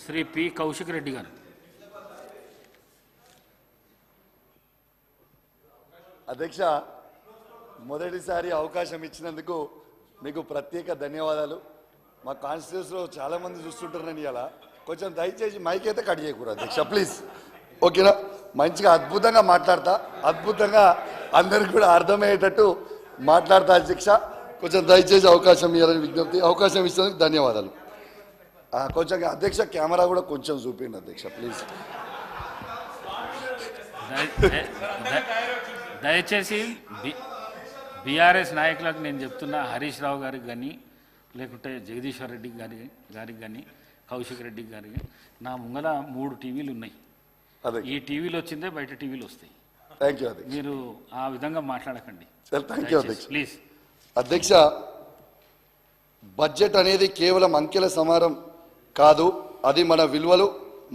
Shri P Kaushik Reddy గారు. అధ్యక్ష, మొదటిసారి అవకాశం ఇచ్చినందుకు మీకు ప్రత్యేక ధన్యవాదాలు. మా కాన్స్టిట్యూన్సీలో చాలామంది చూస్తుంటారని ఇలా కొంచెం దయచేసి మైక్ అయితే కట్ చేయకూడదు అధ్యక్ష, ప్లీజ్. ఓకేనా? మంచిగా అద్భుతంగా మాట్లాడతా, అద్భుతంగా అందరికి కూడా అర్థమయ్యేటట్టు మాట్లాడతా అధ్యక్ష. కొంచెం దయచేసి అవకాశం ఇవ్వాలని విజ్ఞప్తి. అవకాశం ఇచ్చినందుకు ధన్యవాదాలు. కొంచెం అధ్యక్ష కెమెరా కూడా కొంచెం చూపిండి అధ్యక్ష, ప్లీజ్. దయచేసి బీఆర్ఎస్ నాయకులకు నేను చెప్తున్నా, హరీష్ రావు గారికి కానీ లేకుంటే జగదీశ్వర్ రెడ్డి గారికి కానీ కౌశిక్ రెడ్డి గారికి, నా ముంగల 3 టీవీలు ఉన్నాయి. ఈ టీవీలు వచ్చిందే బయట టీవీలు వస్తాయి. థ్యాంక్ యూ అధ్యక్ష. మీరు ఆ విధంగా మాట్లాడకండి. థ్యాంక్ యూ అధ్యక్ష. ప్లీజ్. అధ్యక్ష, బడ్జెట్ అనేది కేవలం అంకెల సమారం కాదు, అది మన విలువలు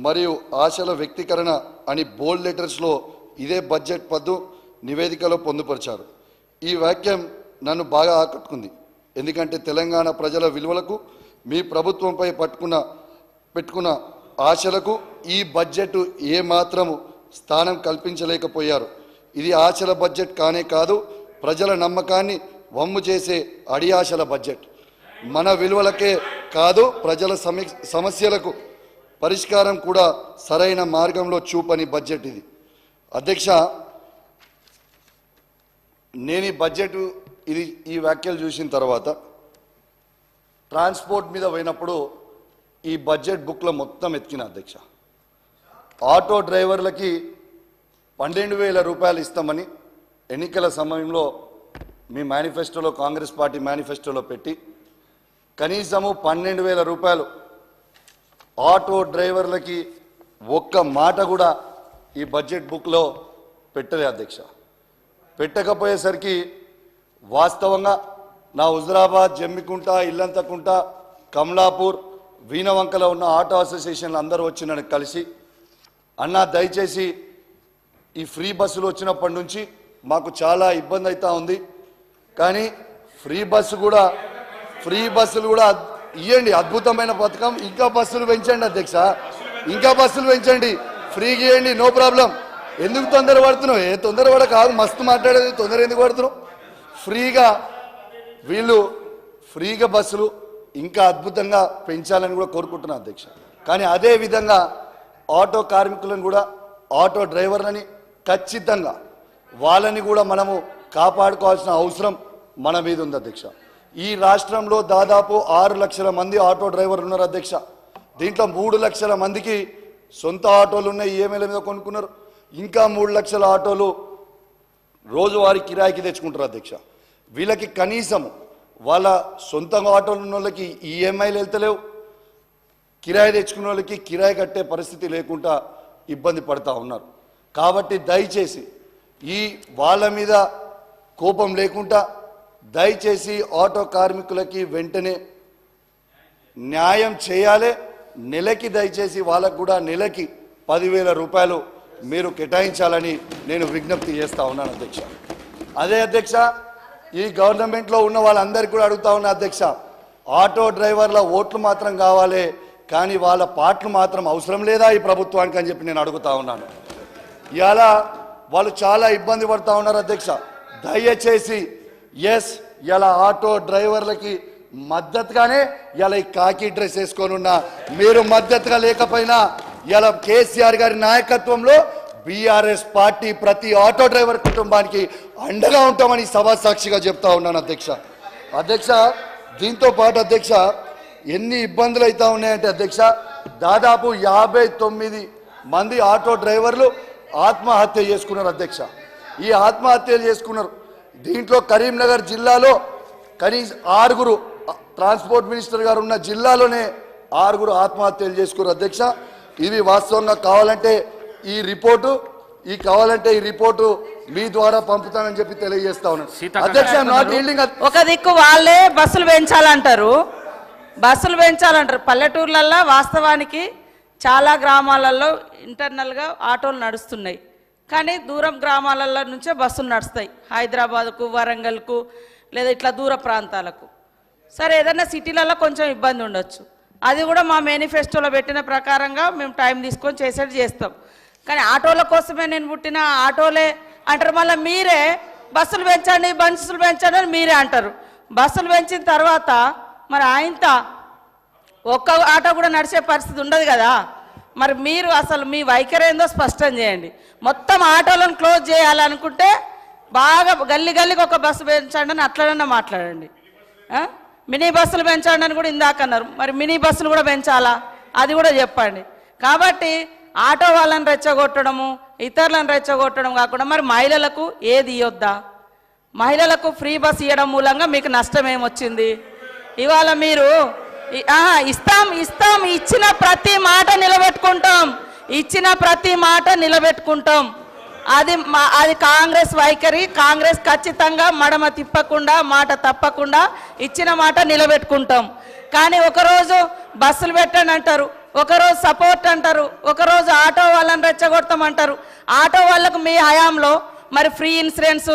మరియు ఆశల వ్యక్తీకరణ అని బోల్డ్ లెటర్స్లో ఇదే బడ్జెట్ పద్దు నివేదికలో పొందుపరిచారు. ఈ వాక్యం నన్ను బాగా ఆకట్టుకుంది. ఎందుకంటే తెలంగాణ ప్రజల విలువలకు మీ ప్రభుత్వంపై పెట్టుకున్న ఆశలకు ఈ బడ్జెట్ ఏమాత్రము స్థానం కల్పించలేకపోయారు. ఇది ఆశల బడ్జెట్ కానే కాదు, ప్రజల నమ్మకాన్ని వమ్ము చేసే అడియాశల బడ్జెట్. మన విలువలకే కాదు, ప్రజల సమస్యలకు పరిష్కారం కూడా సరైన మార్గంలో చూపని బడ్జెట్ ఇది. అధ్యక్ష, నేను ఈ బడ్జెట్ ఈ వ్యాఖ్యలు చూసిన తర్వాత ట్రాన్స్పోర్ట్ మీద పోయినప్పుడు ఈ బడ్జెట్ బుక్లో మొత్తం ఎత్తికిన అధ్యక్ష. ఆటో డ్రైవర్లకి 12,000 రూపాయలు ఇస్తామని ఎన్నికల సమయంలో మీ మేనిఫెస్టోలో, కాంగ్రెస్ పార్టీ మేనిఫెస్టోలో పెట్టి కనీసము 12,000 రూపాయలు ఆటో డ్రైవర్లకి ఒక్క మాట కూడా ఈ బడ్జెట్ బుక్లో పెట్టలే అధ్యక్ష. పెట్టకపోయేసరికి వాస్తవంగా నా హుజరాబాద్, జమ్మికుంట, ఇల్లంతకుంట, కమలాపూర్, వీణవంకలో ఉన్న ఆటో అసోసియేషన్లు అందరూ వచ్చి నన్ను కలిసి, అన్నా దయచేసి ఈ ఫ్రీ బస్సులు వచ్చినప్పటి నుంచి మాకు చాలా ఇబ్బంది అవుతూ ఉంది, కానీ ఫ్రీ బస్సులు కూడా ఇవ్వండి, అద్భుతమైన పథకం, ఇంకా బస్సులు పెంచండి అధ్యక్ష, ఇంకా బస్సులు పెంచండి, ఫ్రీగా ఇవ్వండి, నో ప్రాబ్లం. ఎందుకు తొందర పడుతున్నావు? తొందర పడ కాదు, మస్తు మాట్లాడేది, తొందర ఎందుకు పడుతున్నావు? ఫ్రీగా బస్సులు ఇంకా అద్భుతంగా పెంచాలని కూడా కోరుకుంటున్నాను అధ్యక్ష. కానీ అదే విధంగా ఆటో కార్మికులను కూడా, ఆటో డ్రైవర్లని ఖచ్చితంగా వాళ్ళని కూడా మనము కాపాడుకోవాల్సిన అవసరం మన మీద ఉంది అధ్యక్ష. ఈ రాష్ట్రంలో దాదాపు 6 లక్షల మంది ఆటో డ్రైవర్లు ఉన్నారు అధ్యక్ష. దీంట్లో 3 లక్షల మందికి సొంత ఆటోలు ఉన్నాయి, ఈఎంఐల మీద కొనుక్కున్నారు. ఇంకా 3 లక్షల ఆటోలు రోజువారీ కిరాయికి తెచ్చుకుంటారు అధ్యక్ష. వీళ్ళకి కనీసం వాళ్ళ సొంత ఆటోలు ఉన్న వాళ్ళకి ఈఎంఐలు వెళ్తలేవు, కిరాయి తెచ్చుకున్న వాళ్ళకి కిరాయి కట్టే పరిస్థితి లేకుండా ఇబ్బంది పడుతూ ఉన్నారు. కాబట్టి దయచేసి వాళ్ళ మీద కోపం లేకుండా దయచేసి ఆటో కార్మికులకి వెంటనే న్యాయం చేయాలి. నెలకి దయచేసి వాళ్ళకు కూడా నెలకి 10,000 రూపాయలు మీరు కేటాయించాలని నేను విజ్ఞప్తి చేస్తూ ఉన్నాను అధ్యక్ష. అదే అధ్యక్ష, ఈ గవర్నమెంట్లో ఉన్న వాళ్ళందరికీ కూడా అడుగుతా ఉన్నా అధ్యక్ష, ఆటో డ్రైవర్ల ఓట్లు మాత్రం కావాలి, కానీ వాళ్ళ పాటలు మాత్రం అవసరం లేదా ఈ ప్రభుత్వానికి అని చెప్పి నేను అడుగుతా ఉన్నాను. ఇవాళ వాళ్ళు చాలా ఇబ్బంది పడుతూ ఉన్నారు అధ్యక్ష. దయచేసి ఇలా ఆటో డ్రైవర్లకి మద్దతుగానే ఇలా ఈ కాకి డ్రెస్ వేసుకొని ఉన్నా, మీరు మద్దతుగా లేకపోయినా ఇలా కేసీఆర్ గారి నాయకత్వంలో బీఆర్ఎస్ పార్టీ ప్రతి ఆటో డ్రైవర్ కుటుంబానికి అండగా ఉంటామని సభా సాక్షిగా చెప్తా ఉన్నాను అధ్యక్ష. దీంతో పాటు అధ్యక్ష, ఎన్ని ఇబ్బందులు అవుతా ఉన్నాయంటే అధ్యక్ష, దాదాపు 59 మంది ఆటో డ్రైవర్లు ఆత్మహత్య చేసుకున్నారు అధ్యక్ష. ఈ ఆత్మహత్యలు చేసుకున్నారు. దీంట్లో కరీంనగర్ జిల్లాలో కనీసం 6 ట్రాన్స్పోర్ట్ మినిస్టర్ గారు ఉన్న జిల్లాలోనే 6 ఆత్మహత్యలు చేసుకున్నారు అధ్యక్ష. ఇవి వాస్తవంగా కావాలంటే ఈ రిపోర్టు మీ ద్వారా పంపుతానని చెప్పి తెలియజేస్తా ఉన్నాను అధ్యక్ష. ఒక దిక్కు వాళ్ళే బస్సులు పెంచాలంటారు. పల్లెటూర్లలో వాస్తవానికి చాలా గ్రామాలలో ఇంటర్నల్గా ఆటోలు నడుస్తున్నాయి, కానీ దూరం గ్రామాలలో నుంచే బస్సులు నడుస్తాయి, హైదరాబాద్కు, వరంగల్కు, లేదా ఇట్లా దూర ప్రాంతాలకు. సరే, ఏదైనా సిటీలలో కొంచెం ఇబ్బంది ఉండొచ్చు, అది కూడా మా మేనిఫెస్టోలో పెట్టిన ప్రకారంగా మేము టైం తీసుకొని చేసేది చేస్తాం. కానీ ఆటోల కోసమే నేను పుట్టిన ఆటోలే అంటారు. మళ్ళీ మీరే బస్సులు పెంచండి బస్సులు పెంచండి అని మీరే అంటారు. బస్సులు పెంచిన తర్వాత మరి ఆయనతో ఒక్క ఆటో కూడా నడిచే పరిస్థితి ఉండదు కదా. మరి మీరు అసలు మీ వైఖరి ఏందో స్పష్టం చేయండి. మొత్తం ఆటోలను క్లోజ్ చేయాలనుకుంటే బాగా గల్లీ గల్లీకి ఒక బస్సు పెంచండి అని అట్లనన్నా మాట్లాడండి. మినీ బస్సులు పెంచండి అని కూడా ఇందాక అన్నారు. మరి మినీ బస్సులు కూడా పెంచాలా అది కూడా చెప్పండి. కాబట్టి ఆటో వాళ్ళని రెచ్చగొట్టడము ఇతరులను రెచ్చగొట్టడం కాకుండా మరి మహిళలకు ఏది ఇవ్వద్దా? మహిళలకు ఫ్రీ బస్ ఇవ్వడం మూలంగా మీకు నష్టం ఏమొచ్చింది? ఇవాళ మీరు ఇస్తాం ఇచ్చిన ప్రతి మాట నిలబెట్టుకుంటాం, ఇచ్చిన ప్రతి మాట నిలబెట్టుకుంటాం. అది కాంగ్రెస్ వైఖరి. కాంగ్రెస్ ఖచ్చితంగా మడమ తిప్పకుండా మాట తప్పకుండా ఇచ్చిన మాట నిలబెట్టుకుంటాం. కానీ ఒకరోజు బస్సులు పెట్టండి అంటారు, ఒకరోజు సపోర్ట్ అంటారు, ఒకరోజు ఆటో వాళ్ళని రెచ్చగొడతామంటారు. ఆటో వాళ్ళకు మీ హయాంలో మరి ఫ్రీ ఇన్సూరెన్స్,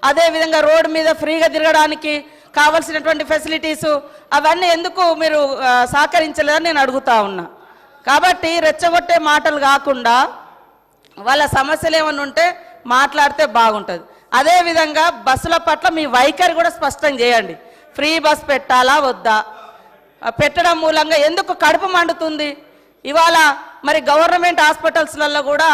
అదేవిధంగా రోడ్డు మీద ఫ్రీగా తిరగడానికి కావలసినటువంటి ఫెసిలిటీసు అవన్నీ ఎందుకు మీరు సహకరించలేదని నేను అడుగుతా ఉన్నా. కాబట్టి రెచ్చగొట్టే మాటలు కాకుండా వాళ్ళ సమస్యలు ఏమన్నా ఉంటే మాట్లాడితే బాగుంటుంది. అదేవిధంగా బస్సుల పట్ల మీ వైఖరి కూడా స్పష్టం చేయండి. ఫ్రీ బస్ పెట్టాలా వద్దా? పెట్టడం మూలంగా ఎందుకు కడుపు మండుతుంది? ఇవాళ మరి గవర్నమెంట్ హాస్పిటల్స్లలో కూడా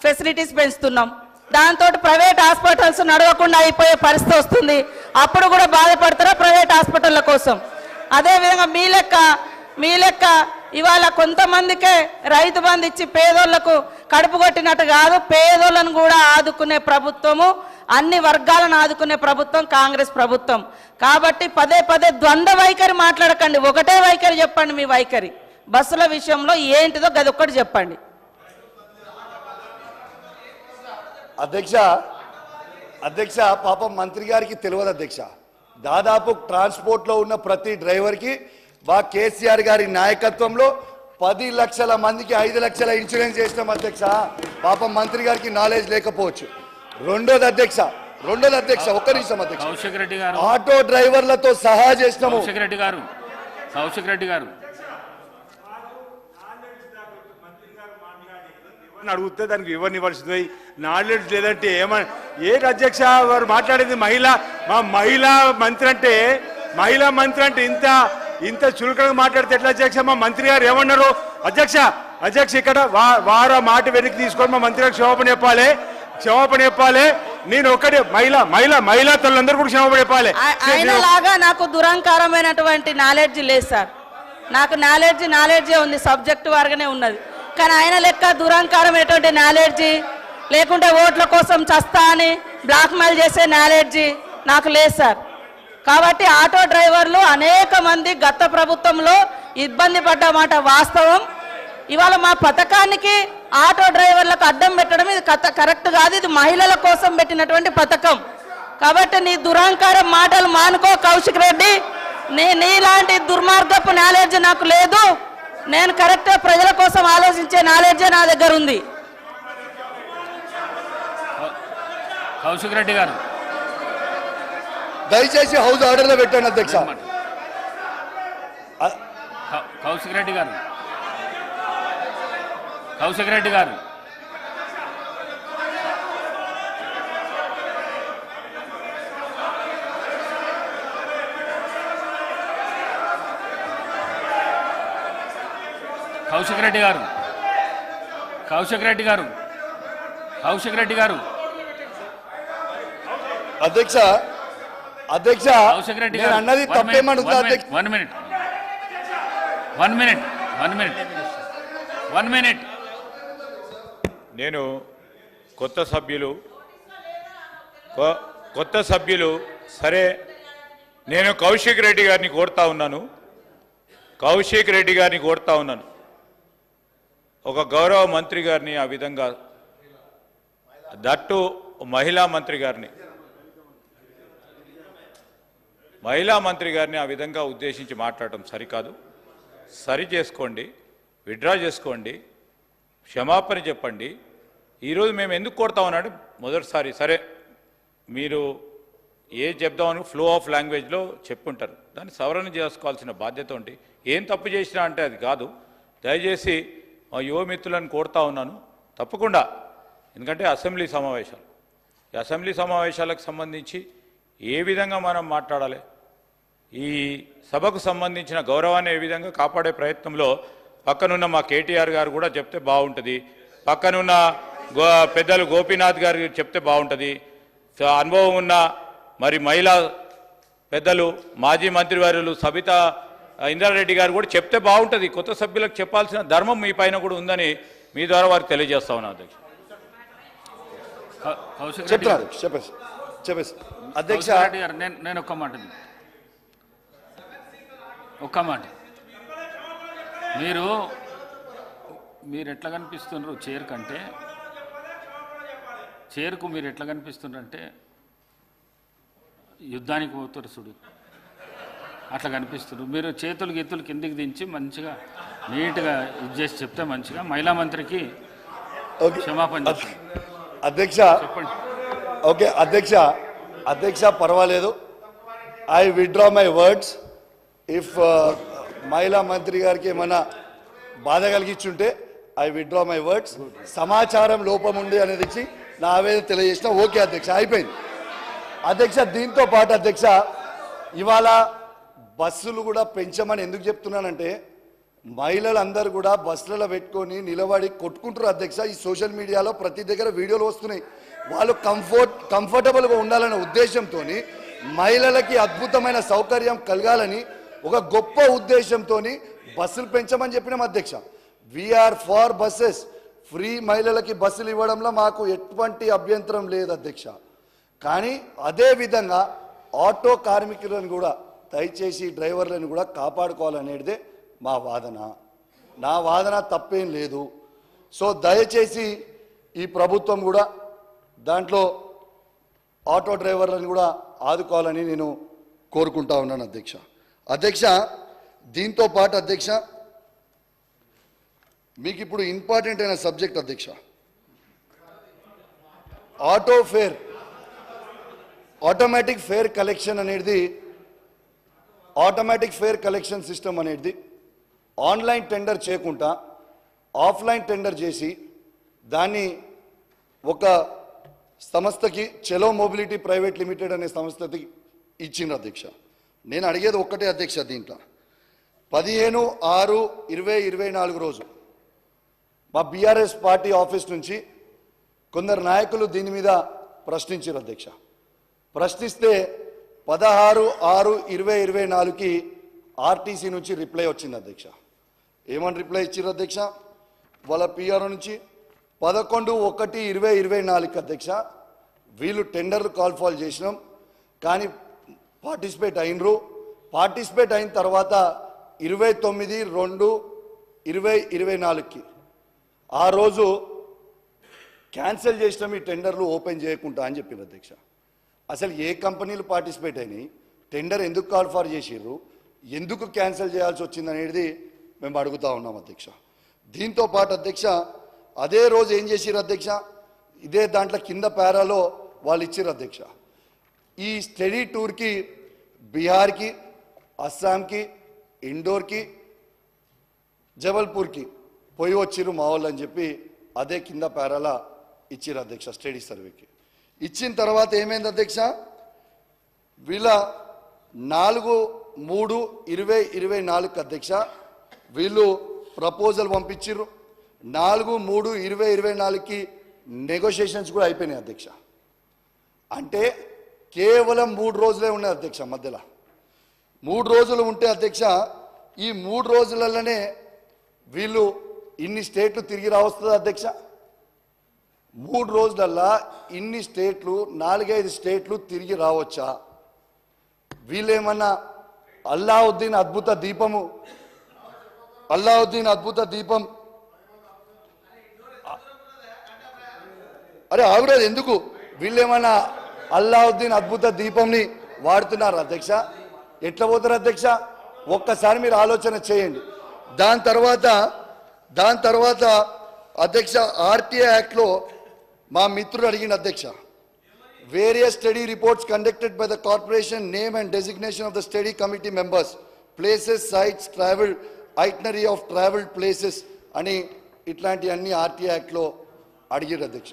ఫెసిలిటీస్ పెంచుతున్నాం, దాంతో ప్రైవేట్ హాస్పిటల్స్ నడవకుండా అయిపోయే పరిస్థితి వస్తుంది. అప్పుడు కూడా బాధపడతారా ప్రైవేట్ హాస్పిటళ్ళ కోసం? అదేవిధంగా మీ లెక్క ఇవాళ కొంతమందికే రైతు బంధు ఇచ్చి పేదోళ్లకు కడుపు కొట్టినట్టు కాదు, పేదోళ్ళను కూడా ఆదుకునే ప్రభుత్వము, అన్ని వర్గాలను ఆదుకునే ప్రభుత్వం కాంగ్రెస్ ప్రభుత్వం. కాబట్టి పదే పదే ద్వంద్వ వైఖరి మాట్లాడకండి, ఒకటే వైఖరి చెప్పండి. మీ వైఖరి బస్సుల విషయంలో ఏంటిదో గదొక్కటి చెప్పండి. అధ్యక్ష పాపం మంత్రి గారికి తెలియదు అధ్యక్ష. దాదాపు ట్రాన్స్పోర్ట్లో ఉన్న ప్రతి డ్రైవర్కి కేసీఆర్ గారి నాయకత్వంలో 10 లక్షల మందికి 5 లక్షల ఇన్సూరెన్స్ చేసినాం అధ్యక్ష. పాపం మంత్రి గారికి నాలెడ్జ్ లేకపోవచ్చు. రెండోది అధ్యక్ష ఒక్క నిమిషం అధ్యక్ష, కౌశిక్ రెడ్డి గారు ఆటో డ్రైవర్లతో సహా చేసినాము. కౌశిక్ రెడ్డి గారు అడిగితే దానికి ఇవ్వనివ్వాల్సింది నాలెడ్జ్ లేదంటే ఏమని ఏంటి అధ్యక్ష వారు మాట్లాడేది? మహిళా మంత్రి అంటే ఇంత చురుకగా మాట్లాడితే ఎట్లా అధ్యక్ష? మా మంత్రి గారు ఏమన్నారు అధ్యక్ష ఇక్కడ వారు మాట వెనక్కి తీసుకొని మా మంత్రి గారికి క్షమాపణ చెప్పాలి. నేను ఒక్కడే మహిళా తల్లందరూ కూడా క్షమాపణ చెప్పాలి. ఆయనలాగా నాకు దురహంకారమైనటువంటి నాలెడ్జ్ లేదు సార్. నాకు నాలెడ్జే ఉంది, సబ్జెక్టు వారుగానే ఉన్నది. కానీ ఆయన లెక్క దురహంకారమైనటువంటి నాలెడ్జి లేకుంటే ఓట్ల కోసం చస్తా అని బ్లాక్మెయిల్ చేసే నాలెడ్జి నాకు లేదు సార్. కాబట్టి ఆటో డ్రైవర్లు అనేక మంది గత ప్రభుత్వంలో ఇబ్బంది పడ్డమాట వాస్తవం. ఇవాళ మా పథకానికి ఆటో డ్రైవర్లకు అడ్డం పెట్టడం ఇది కరెక్ట్ కాదు. ఇది మహిళల కోసం పెట్టినటువంటి పథకం. కాబట్టి నీ దురహంకారం మాటలు మానుకో కౌశిక్ రెడ్డి. నీలాంటి దుర్మార్గపు నాలెడ్జ్ నాకు లేదు. నేను కరెక్ట్గా ప్రజల కోసం ఆలోచించే నాలెడ్జే నా దగ్గర ఉంది. కౌశిక్ రెడ్డి గారు దయచేసి హౌస్ ఆర్డర్లో పెట్టండి అధ్యక్ష. కౌశిక్ రెడ్డి గారు అధ్యక్ష నేను అన్నది తప్పేమనుందా? One minute. నేను కొత్త సభ్యులు సరే, నేను కౌశిక్ రెడ్డి గారిని కోరుతా ఉన్నాను. ఒక గౌరవ మంత్రి గారిని ఆ విధంగా, దట్టు మహిళా మంత్రి గారిని ఆ విధంగా ఉద్దేశించి మాట్లాడటం సరికాదు. సరి చేసుకోండి, విత్డ్రా చేసుకోండి, క్షమాపణ చెప్పండి. ఈరోజు మేము ఎందుకు కోరుతా ఉన్నాడు? మొదటిసారి సరే మీరు ఏ చెప్దామని ఫ్లో ఆఫ్ లాంగ్వేజ్లో చెప్పుంటారు. దాన్ని సవరణ చేసుకోవాల్సిన బాధ్యత ఉండి ఏం తప్పు చేసినా అంటే అది కాదు. దయచేసి మా యువ మిత్రులను కోరుతా ఉన్నాను, తప్పకుండా, ఎందుకంటే అసెంబ్లీ సమావేశాలు, ఈ అసెంబ్లీ సమావేశాలకు సంబంధించి ఏ విధంగా మనం మాట్లాడాలి, ఈ సభకు సంబంధించిన గౌరవాన్ని ఏ విధంగా కాపాడే ప్రయత్నంలో పక్కనున్న మా కేటీఆర్ గారు కూడా చెప్తే బాగుంటుంది, పక్కనున్న పెద్దలు గోపీనాథ్ గారు చెప్తే బాగుంటుంది, అనుభవం ఉన్న మరి మహిళా పెద్దలు మాజీ మంత్రివర్యులు సబితా ఇంద్రారెడ్డి గారు కూడా చెప్తే బాగుంటుంది. కొత్త సభ్యులకు చెప్పాల్సిన ధర్మం మీ పైన కూడా ఉందని మీ ద్వారా వారికి తెలియజేస్తా ఉన్నాను అధ్యక్ష. కౌశిక్ రెడ్డి చెప్తున్నారు చెప్పేసి అధ్యక్ష కౌశిక్ రెడ్డి గారు, నేను ఒక్క మాట మీరు ఎట్లా కనిపిస్తున్నారు చేరుకు మీరు ఎట్లా కనిపిస్తున్నారంటే యుద్ధానికి పోతారు చూడు, అట్లా కనిపిస్తున్నారు. మీరు చేతులు గీతులు కిందికి దించి మంచిగా నీట్గా ఇది చేసి చెప్తే మంచిగా మహిళా మంత్రికి క్షమాపణ చెప్పండి. అధ్యక్ష చెప్పండి. ఓకే అధ్యక్ష పర్వాలేదు. I withdraw my words. If మహిళా మంత్రి గారికి ఏమైనా బాధ కలిగించుంటే ఐ విత్డ్రా మై వర్డ్స్. సమాచారం లోపం ఉంది అనేది ఇచ్చి నా ఆవేదన తెలియజేసిన. ఓకే అధ్యక్ష, అయిపోయింది. అధ్యక్ష దీంతో పాటు అధ్యక్ష ఇవాళ బస్సులు కూడా పెంచమని ఎందుకు చెప్తున్నానంటే మహిళలందరూ కూడా బస్సులలో పెట్టుకొని నిలబడి కొట్టుకుంటారు అధ్యక్ష. ఈ సోషల్ మీడియాలో ప్రతి దగ్గర వీడియోలు వస్తున్నాయి. వాళ్ళు కంఫర్టబుల్గా ఉండాలనే ఉద్దేశంతో మహిళలకి అద్భుతమైన సౌకర్యం కలగాలని ఒక గొప్ప ఉద్దేశంతో బస్సులు పెంచమని చెప్పినాం అధ్యక్ష. We are far buses. ఫ్రీ మహిళలకి బస్సులు ఇవ్వడంలో మాకు ఎటువంటి అభ్యంతరం లేదు అధ్యక్ష. కానీ అదేవిధంగా ఆటో కార్మికులను కూడా దయచేసి డ్రైవర్లను కూడా కాపాడుకోవాలనేదే మా వాదన. నా వాదన తప్పేం లేదు. సో దయచేసి ఈ ప్రభుత్వం కూడా దాంట్లో ఆటో డ్రైవర్లను కూడా ఆదుకోవాలని నేను కోరుకుంటా ఉన్నాను అధ్యక్ష. దీంతో పాటు అధ్యక్ష మీకు ఇప్పుడు ఇంపార్టెంట్ అయిన సబ్జెక్ట్ అధ్యక్ష, auto fair automatic fair collection అనేది, ఆటోమేటిక్ ఫేర్ కలెక్షన్ సిస్టమ్ అనేది ఆన్లైన్ టెండర్ చేయకుండా ఆఫ్లైన్ టెండర్ చేసి దాన్ని ఒక సంస్థకి చలో మొబిలిటీ ప్రైవేట్ లిమిటెడ్ అనే సంస్థకి ఇచ్చిండ్రు అధ్యక్ష. నేను అడిగేది ఒక్కటే అధ్యక్ష, దీంట్లో 15/6/2024 రోజు మా బీఆర్ఎస్ పార్టీ ఆఫీస్ నుంచి కొందరు నాయకులు దీని మీద ప్రశ్నించారు అధ్యక్ష. ప్రశ్నిస్తే 16/6/2024కి ఆర్టీసీ నుంచి రిప్లై వచ్చింది అధ్యక్ష. ఏమని రిప్లై ఇచ్చారు అధ్యక్ష? వాళ్ళ పిఆర్ఓ నుంచి 11/1/2024కి అధ్యక్ష వీళ్ళు టెండర్లు కాల్ ఫాల్ చేసినాం, కానీ పార్టిసిపేట్ అయినరు. పార్టిసిపేట్ అయిన తర్వాత 29/2/2024కి ఆ రోజు క్యాన్సిల్ చేసినాం ఈ టెండర్లు ఓపెన్ చేయకుండా అని చెప్పింది అధ్యక్ష. అసలు ఏ కంపెనీలు పార్టిసిపేట్ అయినాయి, టెండర్ ఎందుకు కాల్ ఫార్ చేసిర్రు, ఎందుకు క్యాన్సిల్ చేయాల్సి వచ్చింది అనేది మేము అడుగుతా ఉన్నాం అధ్యక్ష. దీంతో పాటు అధ్యక్ష అదే రోజు ఏం చేసిర్రు అధ్యక్ష, ఇదే దాంట్లో కింద పారాలో వాళ్ళు ఇచ్చిర్రు అధ్యక్ష. ఈ స్టడీ టూర్కి బీహార్కి, అస్సాంకి, ఇండోర్కి, జబల్పూర్కి పోయి వచ్చిర్రు మా వాళ్ళు అని చెప్పి అదే కింద పారాల ఇచ్చిర్రు అధ్యక్ష. స్టడీ సర్వేకి ఇచ్చిన తర్వాత ఏమైంది అధ్యక్ష, వీళ్ళ 4/3/2024 అధ్యక్ష వీళ్ళు ప్రపోజల్ పంపించిర్రు. 4/3/2024కి నెగోషియేషన్స్ కూడా అయిపోయినాయి అధ్యక్ష. అంటే కేవలం 3 రోజులే ఉన్నాయి అధ్యక్ష. మధ్యలో 3 రోజులు ఉంటే అధ్యక్ష ఈ 3 రోజులలోనే వీళ్ళు ఇన్ని స్టేట్లు తిరిగి రావస్తుంది అధ్యక్ష. 3 రోజులల్లా ఇన్ని స్టేట్లు 4-5 స్టేట్లు తిరిగి రావచ్చా? వీళ్ళేమన్నా అల్లావుద్దీన్ అద్భుత దీపం అరే ఆవిడది ఎందుకు, వీళ్ళేమన్నా అల్లావుద్దీన్ అద్భుత దీపంని వాడుతున్నారు అధ్యక్ష? ఎట్లా పోతారు అధ్యక్ష? ఒక్కసారి మీరు ఆలోచన చేయండి. దాని తర్వాత అధ్యక్ష ఆర్టీఐ యాక్ట్లో మా మిత్రుడు అడిగిన అధ్యక్ష, various study reports conducted by the corporation, name and designation of the study committee members, places, sites, travel, itinerary of traveled places అని ఇట్లాంటి అన్ని ఆర్టీ యాక్ట్లో అడిగారు అధ్యక్ష.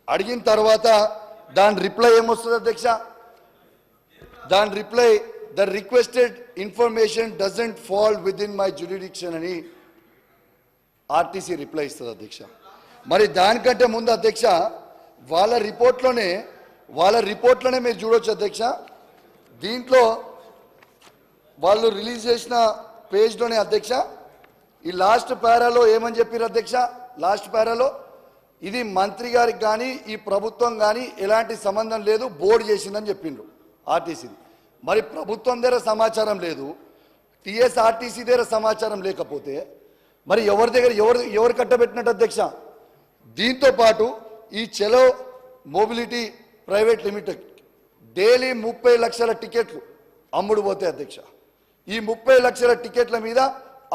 అడిగిన తర్వాత దాని రిప్లై ఏమొస్తుంది అధ్యక్ష? దాని reply, the requested information doesn't fall with in my jurisdiction అని ఆర్టీసీ రిప్లై ఇస్తుంది అధ్యక్ష. మరి దానికంటే ముందు అధ్యక్ష వాళ్ళ రిపోర్ట్లోనే మీరు చూడొచ్చు అధ్యక్ష. దీంట్లో వాళ్ళు రిలీజ్ చేసిన పేజ్లోనే అధ్యక్ష ఈ లాస్ట్ పారాలో ఏమని చెప్పారు అధ్యక్ష? లాస్ట్ పారాలో ఇది మంత్రి గారికి కానీ ఈ ప్రభుత్వం కానీ ఎలాంటి సంబంధం లేదు, బోర్డు చేసిందని చెప్పిండ్రు ఆర్టీసీ. మరి ప్రభుత్వం దగ్గర సమాచారం లేదు, టీఎస్ఆర్టీసీ దగ్గర సమాచారం లేకపోతే మరి ఎవరి దగ్గర ఎవరు కట్టబెట్టినట్టు అధ్యక్ష? దీంతో పాటు ఈ చలో మొబిలిటీ ప్రైవేట్ లిమిటెడ్ డైలీ 30 లక్షల టికెట్లు అమ్ముడు పోతాయి అధ్యక్ష. ఈ 30 లక్షల టికెట్ల మీద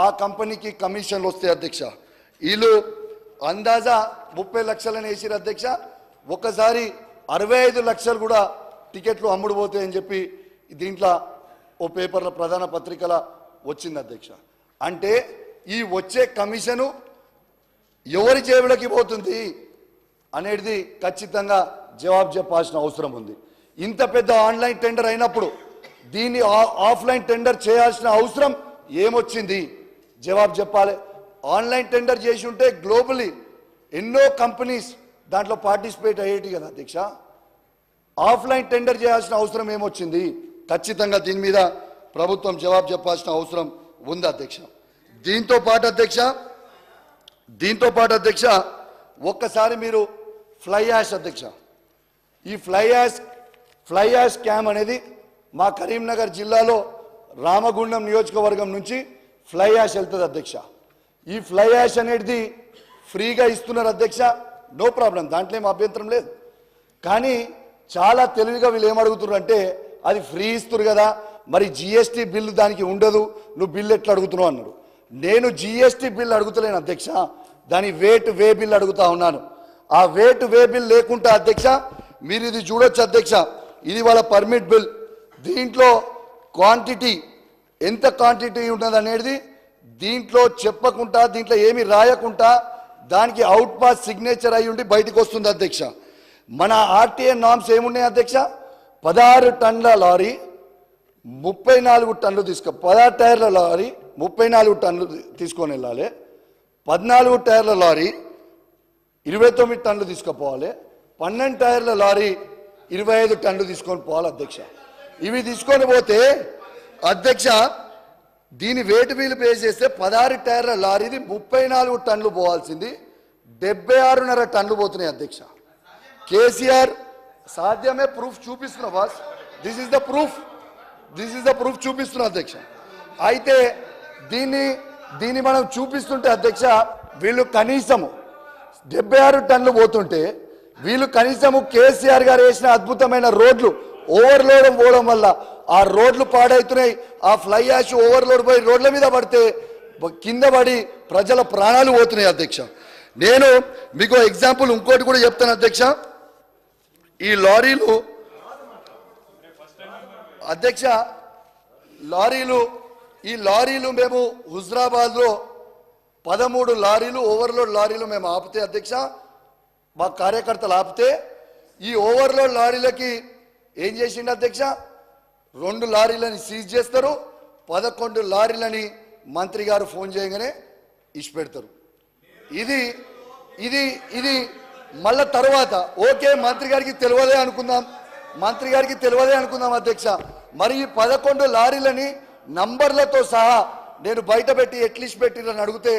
ఆ కంపెనీకి కమిషన్లు వస్తాయి అధ్యక్ష. వీళ్ళు అందాజా 30 లక్షలని వేసిరు అధ్యక్ష. ఒకసారి 65 లక్షలు కూడా టికెట్లు అమ్ముడు పోతాయని చెప్పి దీంట్లో ఓ పేపర్ల ప్రధాన పత్రికల వచ్చింది అధ్యక్ష. అంటే ఈ వచ్చే కమిషను ఎవరి జేబులకి పోతుంది అనేది ఖచ్చితంగా జవాబు చెప్పాల్సిన అవసరం ఉంది. ఇంత పెద్ద ఆన్లైన్ టెండర్ అయినప్పుడు దీన్ని ఆఫ్లైన్ టెండర్ చేయాల్సిన అవసరం ఏమొచ్చింది? జవాబు చెప్పాలి. ఆన్లైన్ టెండర్ చేసి ఉంటే గ్లోబలీ ఎన్నో కంపెనీస్ దాంట్లో పార్టిసిపేట్ అయ్యేటి కదా అధ్యక్ష. ఆఫ్లైన్ టెండర్ చేయాల్సిన అవసరం ఏమొచ్చింది? ఖచ్చితంగా దీని మీద ప్రభుత్వం జవాబు చెప్పాల్సిన అవసరం ఉంది అధ్యక్ష. దీంతో పాటు అధ్యక్ష ఒక్కసారి మీరు ఫ్లై యాష్ అధ్యక్ష, ఈ ఫ్లై యాష్ స్కామ్ అనేది మా కరీంనగర్ జిల్లాలో రామగుండం నియోజకవర్గం నుంచి ఫ్లై యాష్ వెళ్తుంది అధ్యక్ష. ఈ ఫ్లై యాష్ అనేది ఫ్రీగా ఇస్తున్నారు అధ్యక్ష, నో ప్రాబ్లం, దాంట్లో ఏం అభ్యంతరం లేదు. కానీ చాలా తెలివిగా వీళ్ళు ఏమడుగుతున్నారు అంటే అది ఫ్రీ ఇస్తున్నారు కదా, మరి జిఎస్టీ బిల్లు దానికి ఉండదు, నువ్వు బిల్లు ఎట్లా అడుగుతున్నావు అన్నారు. నేను జిఎస్టీ బిల్ అడుగుతలేను అధ్యక్ష, దాని వే బిల్ అడుగుతా ఉన్నాను. ఆ వే బిల్ లేకుండా అధ్యక్ష మీరు ఇది చూడొచ్చు అధ్యక్ష, ఇది వాళ్ళ పర్మిట్ బిల్. దీంట్లో క్వాంటిటీ ఎంత క్వాంటిటీ ఉన్నది అనేది దీంట్లో చెప్పకుండా, దీంట్లో ఏమి రాయకుండా దానికి అవుట్ పాస్ సిగ్నేచర్ అయి ఉండి బయటకు వస్తుంది అధ్యక్ష. మన ఆర్టీఏ నామ్స్ ఏమున్నాయి అధ్యక్ష? 16 టన్నుల లారీ 34 టన్నులు 16 టైర్ల లారీ 34 టన్నులు తీసుకొని వెళ్ళాలి, 14 టైర్ల లారీ 29 టన్నులు తీసుకుపోవాలి, 12 టైర్ల లారీ 25 టన్నులు తీసుకొని పోవాలి అధ్యక్ష. ఇవి తీసుకొని పోతే అధ్యక్ష దీని వెయిట్ వీలు పే చేస్తే 16 టైర్ల లారీది 34 టన్నులు పోవాల్సింది 76.5 టన్నులు పోతున్నాయి అధ్యక్ష. కేసీఆర్ సాధ్యమే, ప్రూఫ్ చూపిస్తున్నా boss, this is the proof చూపిస్తున్నా అధ్యక్ష. అయితే దీన్ని మనం చూపిస్తుంటే అధ్యక్ష వీళ్ళు కనీసము 76 టన్నులు పోతుంటే వీళ్ళు కనీసము కేసీఆర్ గారు వేసిన అద్భుతమైన రోడ్లు ఓవర్లోడ్ పోవడం వల్ల ఆ రోడ్లు పాడవుతున్నాయి. ఆ ఫ్లై యాష్ ఓవర్లోడ్ పోయి రోడ్ల మీద పడితే కింద పడి ప్రజల ప్రాణాలు పోతున్నాయి అధ్యక్ష. నేను మీకు ఎగ్జాంపుల్ ఇంకోటి కూడా చెప్తాను అధ్యక్ష. ఈ లారీలు అధ్యక్ష లారీలు మేము హుజరాబాద్లో 13 లారీలు ఓవర్లోడ్ లారీలు మేము ఆపితే అధ్యక్ష, మా కార్యకర్తలు ఆపితే ఈ ఓవర్లోడ్ లారీలకి ఏం చేసిండు అధ్యక్ష? 2 లారీలని సీజ్ చేస్తారు, 11 లారీలని మంత్రి గారు ఫోన్ చేయగానే ఇచ్చిపెడతారు. ఇది ఇది ఇది మళ్ళా తర్వాత ఓకే మంత్రి గారికి తెలియదే అనుకుందాం అధ్యక్ష. మరి ఈ 11 లారీలని నంబర్లతో సహా నేను బయట పెట్టి ఎట్లిస్ట్ పెట్టిరని అడిగితే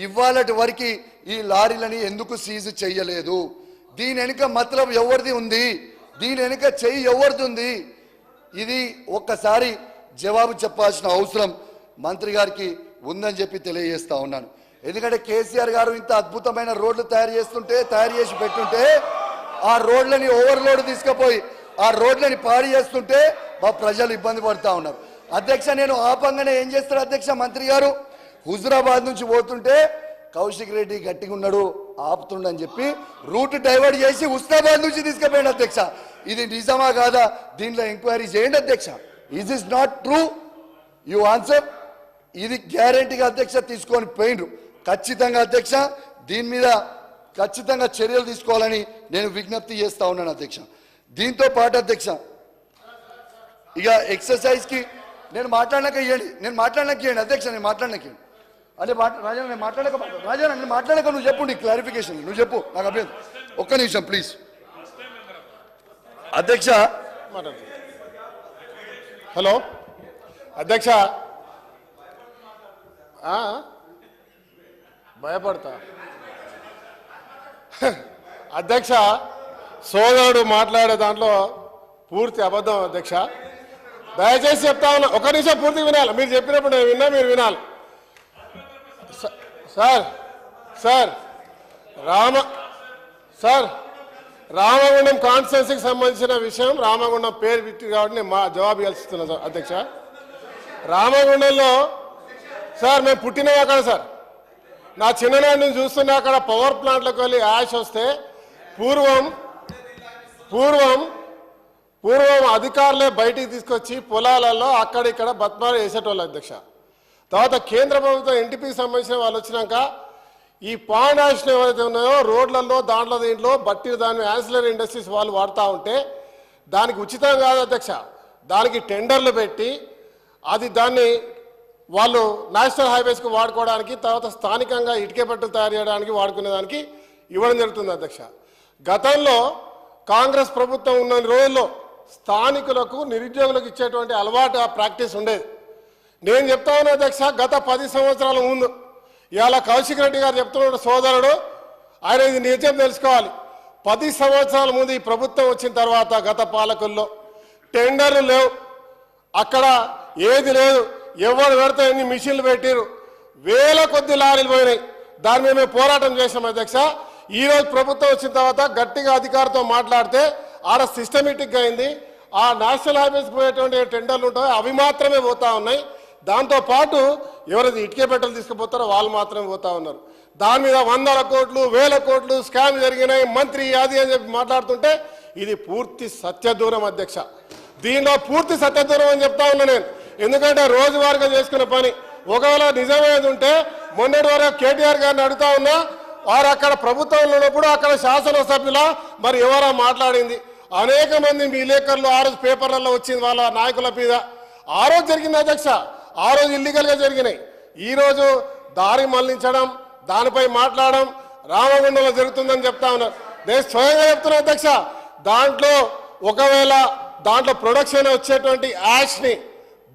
ఇవాళటి వరకు ఈ లారీలని ఎందుకు సీజ్ చెయ్యలేదు? దీని వెనుక మతలబ్ ఎవరిది ఉంది? దీని వెనుక చెయ్యి ఎవరిది ఉంది? ఇది ఒక్కసారి జవాబు చెప్పాల్సిన అవసరం మంత్రి గారికి ఉందని చెప్పి తెలియజేస్తా ఉన్నాను. ఎందుకంటే కేసీఆర్ గారు ఇంత అద్భుతమైన రోడ్లు తయారు చేసి పెట్టుంటే ఆ రోడ్లని ఓవర్లోడ్ తీసుకుపోయి ఆ రోడ్లని పాడు చేస్తుంటే మా ప్రజలు ఇబ్బంది పడుతూ ఉన్నారు అధ్యక్ష. నేను ఆపంగానే ఏం చేస్తారు అధ్యక్ష మంత్రి గారు? హుజరాబాద్ నుంచి పోతుంటే కౌశిక్ రెడ్డి గట్టిగా ఉన్నాడు ఆపుతుండని చెప్పి రూట్ డైవర్ట్ చేసి హుస్నాబాద్ నుంచి తీసుకుపోయాడు అధ్యక్ష. ఇది నిజమా కాదా దీంట్లో ఎంక్వైరీ చేయండి అధ్యక్ష. Is is not true you answer. ఇది గ్యారెంటీగా అధ్యక్ష తీసుకొని పోయిండ్రు. ఖచ్చితంగా అధ్యక్ష దీని మీద ఖచ్చితంగా చర్యలు తీసుకోవాలని నేను విజ్ఞప్తి చేస్తా ఉన్నాను అధ్యక్ష. దీంతో పాటు అధ్యక్ష ఇక ఎక్సర్సైజ్కి నేను మాట్లాడక ఇవ్వండి అధ్యక్ష. నేను మాట్లాడక ఇవ్వండి అంటే రాజా నేను మాట్లాడక నువ్వు చెప్పు నీ క్లారిఫికేషన్ నువ్వు చెప్పు నాకు అభ్యంతరం. ఒక్క నిమిషం ప్లీజ్ అధ్యక్ష. హలో అధ్యక్ష, భయపడతా అధ్యక్ష. సోదరుడు మాట్లాడే దాంట్లో పూర్తి అబద్ధం అధ్యక్ష. దయచేసి చెప్తా ఉన్నా, ఒక నిమిషం పూర్తి వినాలి. మీరు చెప్పినప్పుడు నేను విన్నా, మీరు వినాలి. సార్ రామగుండం కాన్స్టిట్యున్సీకి సంబంధించిన విషయం, రామగుండం పేరు పెట్టి కాబట్టి నేను జవాబు ఇవ్వాల్సిస్తున్నా సార్ అధ్యక్ష. రామగుండంలో సార్ మేము పుట్టినవి అక్కడ సార్. నా చిన్ననాటి నుంచి చూస్తున్నా అక్కడ పవర్ ప్లాంట్లోకి వెళ్ళి యాష్ వస్తే పూర్వం అధికారులే బయటికి తీసుకొచ్చి పొలాలలో అక్కడిక్కడ బత్మాలు వేసేటోళ్ళు అధ్యక్ష. తర్వాత కేంద్ర ప్రభుత్వం ఎన్టీపీకి సంబంధించిన వాళ్ళు వచ్చినాక ఈ పాండ్ యాష్ ఏవైతే ఉన్నాయో రోడ్లలో దీంట్లో బట్టి దాని యాన్సిలరీ ఇండస్ట్రీస్ వాళ్ళు వాడుతూ ఉంటే దానికి ఉచితం కాదు అధ్యక్ష. దానికి టెండర్లు పెట్టి దాన్ని వాళ్ళు నేషనల్ హైవేస్కి వాడుకోవడానికి, తర్వాత స్థానికంగా ఇటుక పెట్టెలు తయారు చేయడానికి వాడుకునేదానికి ఇవ్వడం జరుగుతుంది అధ్యక్ష. గతంలో కాంగ్రెస్ ప్రభుత్వం ఉన్న రోజుల్లో స్థానికులకు నిరుద్యోగులకు ఇచ్చేటువంటి అలవాటు ప్రాక్టీస్ ఉండేది. నేను చెప్తా ఉన్నా అధ్యక్ష, గత 10 సంవత్సరాల ముందు ఇవాళ కౌశిక్ రెడ్డి గారు చెప్తున్న సోదరుడు ఆయన ఇది నిజం తెలుసుకోవాలి. 10 సంవత్సరాల ముందు ఈ ప్రభుత్వం వచ్చిన తర్వాత గత పాలకుల్లో టెండర్లు లేవు, అక్కడ ఏది లేదు. ఎవరు పెడితే ఎన్ని మిషన్లు పెట్టారు, వేల కొద్ది లారీలు పోయినాయి. దాని మీద మేము పోరాటం చేసాం అధ్యక్ష. ఈరోజు ప్రభుత్వం వచ్చిన తర్వాత గట్టిగా అధికారితో మాట్లాడితే ఆడ సిస్టమేటిక్గా అయింది. ఆ నేషనల్ హైవేస్కి పోయేటువంటి టెండర్లు ఉంటాయి అవి మాత్రమే పోతా ఉన్నాయి. దాంతోపాటు ఎవరైతే ఇటుక పెట్టెలు తీసుకుపోతారో వాళ్ళు మాత్రమే పోతా ఉన్నారు. దాని మీద 100 కోట్లు 1000 కోట్లు స్కామ్ జరిగినాయి మంత్రి అది అని చెప్పి మాట్లాడుతుంటే ఇది పూర్తి సత్యదూరం అధ్యక్ష. దీనిలో పూర్తి సత్యదూరం అని చెప్తా ఉన్నా నేను. ఎందుకంటే రోజువారీగా చేసుకునే పని ఒకవేళ నిజమేది ఉంటే మొన్నటి వరకు కేటీఆర్ గారిని అడుగుతా ఉన్నా, వారు అక్కడ ప్రభుత్వంలో ఉన్నప్పుడు అక్కడ శాసనసభ్యుల మరి ఎవరో మాట్లాడింది. అనేక మంది మీ విలేకరులు ఆ రోజు పేపర్లలో వచ్చింది వాళ్ళ నాయకుల మీద. ఆ రోజు జరిగింది అధ్యక్ష, ఆ రోజు ఇల్లీగల్గా జరిగినాయి. ఈరోజు దారి మళ్లించడం, దానిపై మాట్లాడడం రామగుండంలో జరుగుతుందని చెప్తా ఉన్నారు. నేను స్వయంగా చెప్తున్నా అధ్యక్ష, ఒకవేళ దాంట్లో ప్రొడక్షన్ వచ్చేటువంటి యాష్ని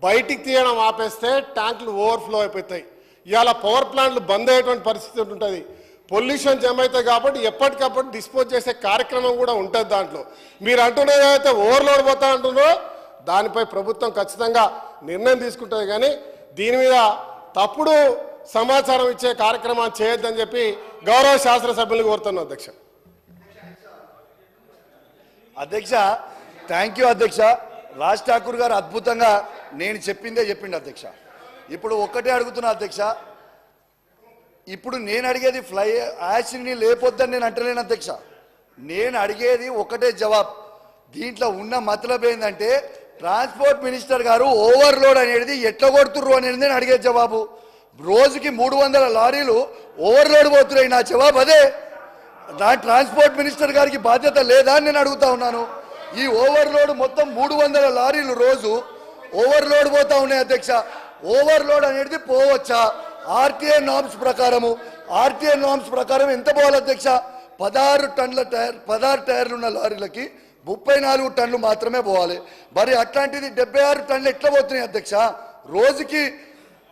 బయటికి తీయడం ఆపేస్తే ట్యాంకులు ఓవర్ఫ్లో అయిపోతాయి. ఇవాళ పవర్ ప్లాంట్లు బంద్ అయ్యేటువంటి పరిస్థితి ఉంటుంది. పొల్యూషన్ జమ అవుతాయి కాబట్టి ఎప్పటికప్పుడు డిస్పోజ్ చేసే కార్యక్రమం కూడా ఉంటుంది. దాంట్లో మీరు అంటున్నది ఏదైతే ఓవర్లోడ్ పోతా అంటున్నారో దానిపై ప్రభుత్వం ఖచ్చితంగా నిర్ణయం తీసుకుంటుంది. కానీ దీని మీద తప్పుడు సమాచారం ఇచ్చే కార్యక్రమాన్ని చేయొద్దని చెప్పి గౌరవ శాసనసభ్యులను కోరుతున్నాను అధ్యక్ష. అధ్యక్ష థ్యాంక్ యూ అధ్యక్ష. రాజ్ ఠాకూర్ గారు అద్భుతంగా నేను చెప్పిందే చెప్పిండు అధ్యక్ష. ఇప్పుడు ఒక్కటే అడుగుతున్నా అధ్యక్ష, ఇప్పుడు నేను అడిగేది ఫ్లై యాష్ని లేపొద్దని నేను అంటలేను అధ్యక్ష. నేను అడిగేది ఒకటే జవాబు. దీంట్లో ఉన్న మతలబ్ ఏంటంటే ట్రాన్స్పోర్ట్ మినిస్టర్ గారు ఓవర్లోడ్ అనేది ఎట్లా కొడుతుర్రు అనేది నేను అడిగే జవాబు. రోజుకి 300 లారీలు ఓవర్లోడ్ పోతున్నాయి. నా జవాబు అదే. ట్రాన్స్పోర్ట్ మినిస్టర్ గారికి బాధ్యత లేదా అని నేను అడుగుతా ఉన్నాను. ఈ ఓవర్లోడ్ మొత్తం 300 లారీలు రోజు ఓవర్లోడ్ పోతా ఉన్నాయి అధ్యక్ష. ఓవర్లోడ్ అనేది పోవచ్చా? ఆర్టీఏ నామ్స్ ప్రకారం ఎంత పోవాలి అధ్యక్ష? 16 టైర్లు ఉన్న లారీలకి 34 టన్నులు మాత్రమే పోవాలి. మరి అట్లాంటిది 76 టన్నులు ఎట్లా పోతున్నాయి అధ్యక్ష? రోజుకి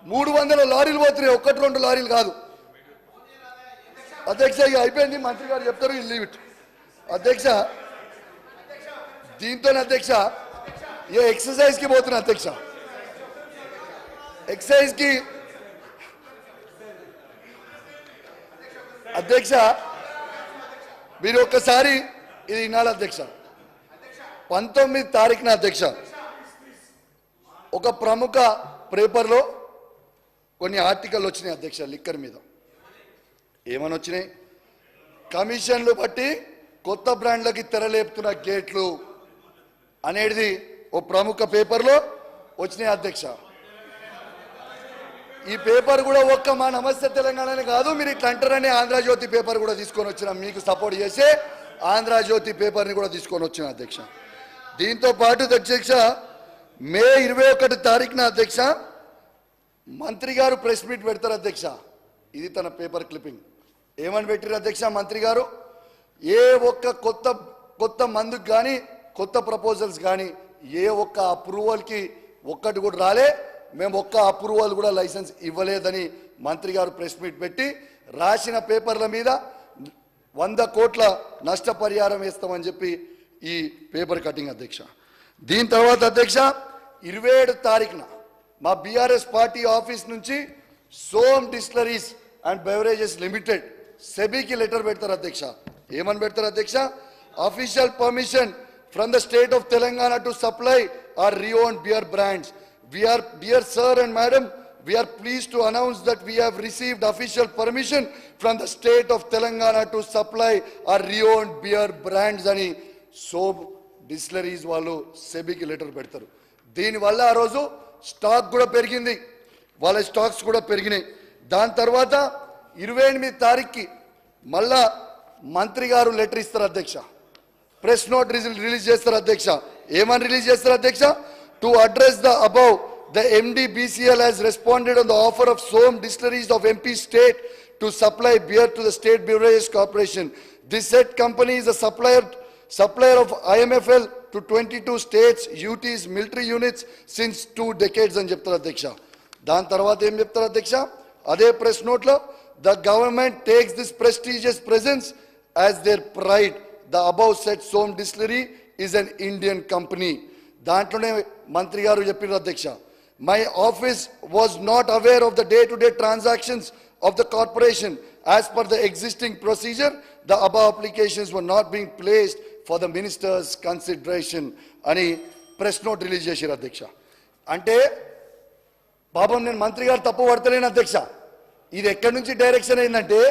300 లారీలు పోతున్నాయి, 1-2 లారీలు కాదు అధ్యక్ష. ఇక అయిపోయింది, మంత్రి గారు చెప్తారు, లీవ్ ఇట్ అధ్యక్ష. దీంతో అధ్యక్ష ఏ ఎక్సర్సైజ్కి పోతున్నా అధ్యక్ష. ఎక్సర్సైజ్కి అధ్యక్ష మీరు ఒక్కసారి ఇది వినాలి అధ్యక్ష. 19 తారీఖున అధ్యక్ష ఒక ప్రముఖ పేపర్లో కొన్ని ఆర్టికల్ వచ్చినాయి అధ్యక్ష లిక్కర్ మీద. ఏమని వచ్చినాయి? కమిషన్లు బట్టి కొత్త బ్రాండ్లకి తెరలేపుతున్న గేట్లు, అనేది ఓ ప్రముఖ పేపర్లో వచ్చినాయి అధ్యక్ష. ఈ పేపర్ కూడా ఒక్క మా నమస్తే తెలంగాణనే కాదు, మీరు ఇట్లా అంటారని ఆంధ్రజ్యోతి పేపర్ కూడా తీసుకొని వచ్చిన, మీకు సపోర్ట్ చేసే ఆంధ్రజ్యోతి పేపర్ని కూడా తీసుకొని వచ్చిన అధ్యక్ష. దీంతో పాటు అధ్యక్ష మే 21 తారీఖున అధ్యక్ష మంత్రి గారు ప్రెస్ మీట్ పెడతారు అధ్యక్ష. ఇది తన పేపర్ క్లిప్పింగ్. ఏమని పెట్టారు అధ్యక్ష మంత్రి గారు? ఏ ఒక్క కొత్త మందుకు కానీ కొత్త ప్రపోజల్స్ కానీ ఏ ఒక్క అప్రూవల్కి ఒక్కటి కూడా రాలే, మేము ఒక్క అప్రూవల్ కూడా లైసెన్స్ ఇవ్వలేదని మంత్రి గారు ప్రెస్ మీట్ పెట్టి రాసిన పేపర్ల మీద 100 కోట్ల నష్టపరిహారం వేస్తామని చెప్పి ఈ పేపర్ కటింగ్ అధ్యక్ష. దీని తర్వాత అధ్యక్ష 27 తారీఖున మా బీఆర్ఎస్ పార్టీ ఆఫీస్ నుంచి Som distilleries and Beverages Limited సెబీకి లెటర్ పెడతారు అధ్యక్ష. ఏమని పెడతారు అధ్యక్ష? Official permission from the state of Telangana to supply our reown beer brands. Dear sir and madam, we are pleased to announce that we have received official permission from the state of Telangana to supply our reowned beer brands అని soan distilleries వాళ్ళు సెబీకి letter పెడతారు. దీనివల్ల ఆ రోజు stock కూడా పెరిగింది, వాళ్ళ stocks కూడా పెరిగినాయి. దాని తర్వాత 28 తారీఖుకి మళ్ళా మంత్రి గారు లెటర్ ఇస్తారు అధ్యక్ష, ప్రెస్ నోట్ రిలీజ్ చేస్తారు అధ్యక్ష. ఏమని రిలీజ్ చేస్తారు అధ్యక్ష? To address the above, the MD BCL has responded on the offer of Som Distilleries of MP State to supply beer to the State Beverages Corporation. This said company is a supplier of IMFL to 22 states, UTs, military units since 2 decades అని చెప్తారు అధ్యక్ష. దాని తర్వాత ఏం చెప్తారు అధ్యక్ష? అదే press నోట్లో the government takes this prestigious presence as their pride. The above said Som Distillery is an Indian company. దాంట్లోనే మంత్రి గారు చెప్పారు అధ్యక్ష, my office was not aware of the day-to-day transactions of the corporation as per the existing procedure. The above applications were not being placed for the ministers consideration అని press note release చేశారు అధ్యక్ష. అంటే పాపం నేను మంత్రి గారు తప్పు పడతలేను అధ్యక్ష. ఇది ఎక్కడి నుంచి డైరెక్షన్ అయిందంటే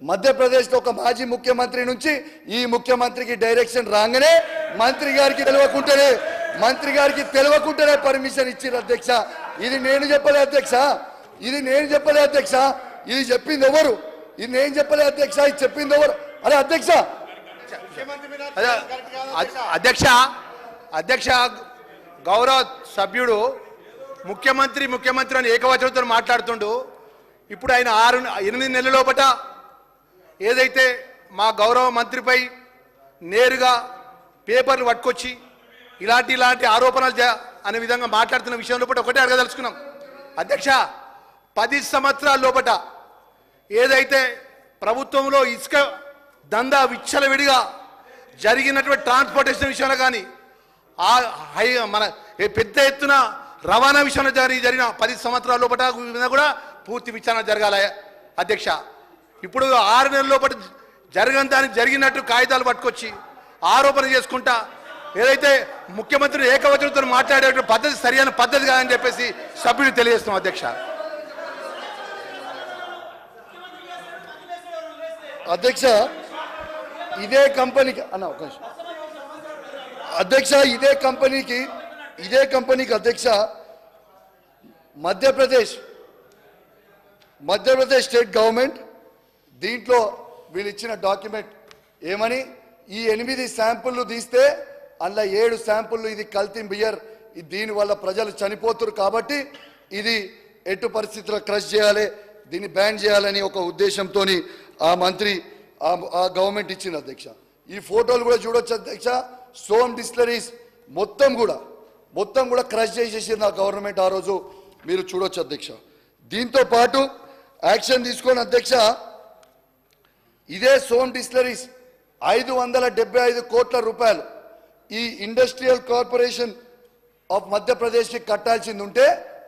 మధ్యప్రదేశ్లో ఒక మాజీ ముఖ్యమంత్రి నుంచి ఈ ముఖ్యమంత్రికి డైరెక్షన్ రాగానే మంత్రి గారికి తెలియకుండానే పర్మిషన్ ఇచ్చారు అధ్యక్ష. ఇది నేను చెప్పలే అధ్యక్ష, ఇది చెప్పింది ఎవరు? ఇది నేను చెప్పలే అధ్యక్ష, ఇది చెప్పింది ఎవరు? అరే అధ్యక్ష అధ్యక్ష గౌరవ సభ్యుడు ముఖ్యమంత్రి అని ఏకవచనంతో మాట్లాడుతుండు. ఇప్పుడు ఆయన 8 నెలల లోపట ఏదైతే మా గౌరవ మంత్రిపై నేరుగా పేపర్లు పట్టుకొచ్చి ఇలాంటి ఆరోపణలు అనే విధంగా మాట్లాడుతున్న విషయం లోపల ఒకటే అడగదలుచుకున్నాం అధ్యక్ష. 10 సంవత్సరాల లోపట ఏదైతే ప్రభుత్వంలో ఇసుక దందా విచ్చలవిడిగా జరిగినటువంటి ట్రాన్స్పోర్టేషన్ విషయంలో కానీ మన పెద్ద ఎత్తున రవాణా విషయంలో జరిగిన 10 సంవత్సరాల లోపల మీద కూడా పూర్తి విచారణ జరగాలి అధ్యక్ష. ఇప్పుడు 6 నెలల లోపల జరగని దానికి జరిగినట్టు కాగితాలు పట్టుకొచ్చి ఆరోపణ చేసుకుంటా ఏదైతే ముఖ్యమంత్రి ఏకవచనంతో మాట్లాడే పద్ధతి సరైన పద్ధతి కాదని చెప్పేసి సభ్యులు తెలియజేస్తున్నాం అధ్యక్ష. అధ్యక్ష ఇదే కంపెనీకి అధ్యక్ష ఇదే కంపెనీకి అధ్యక్ష మధ్యప్రదేశ్ స్టేట్ గవర్నమెంట్ దీంట్లో వీళ్ళు ఇచ్చిన డాక్యుమెంట్ ఏమని, ఈ 8 శాంపుళ్ళు తీస్తే అందులో 7 శాంపుళ్ళు ఇది కల్తీ బియర్, దీనివల్ల ప్రజలు చనిపోతున్నారు కాబట్టి ఇది ఎటు పరిస్థితుల్లో క్రష్ చేయాలి, దీన్ని బ్యాన్ చేయాలని ఒక ఉద్దేశంతో ఆ మంత్రి ఆ గవర్నమెంట్ ఇచ్చింది అధ్యక్ష. ఈ ఫోటోలు కూడా చూడొచ్చు అధ్యక్ష. సోమ్ డిస్టిలరీస్ మొత్తం కూడా క్రష్ చేసేసింది ఆ గవర్నమెంట్ ఆ రోజు, మీరు చూడొచ్చు అధ్యక్ష. దీంతో పాటు యాక్షన్ తీసుకొని అధ్యక్ష ఇదే సోమ్ డిస్టిలరీస్ 575 కోట్ల రూపాయలు ఈ ఇండస్ట్రియల్ కార్పొరేషన్ ఆఫ్ మధ్యప్రదేశ్కి కట్టాల్సింది ఉంటే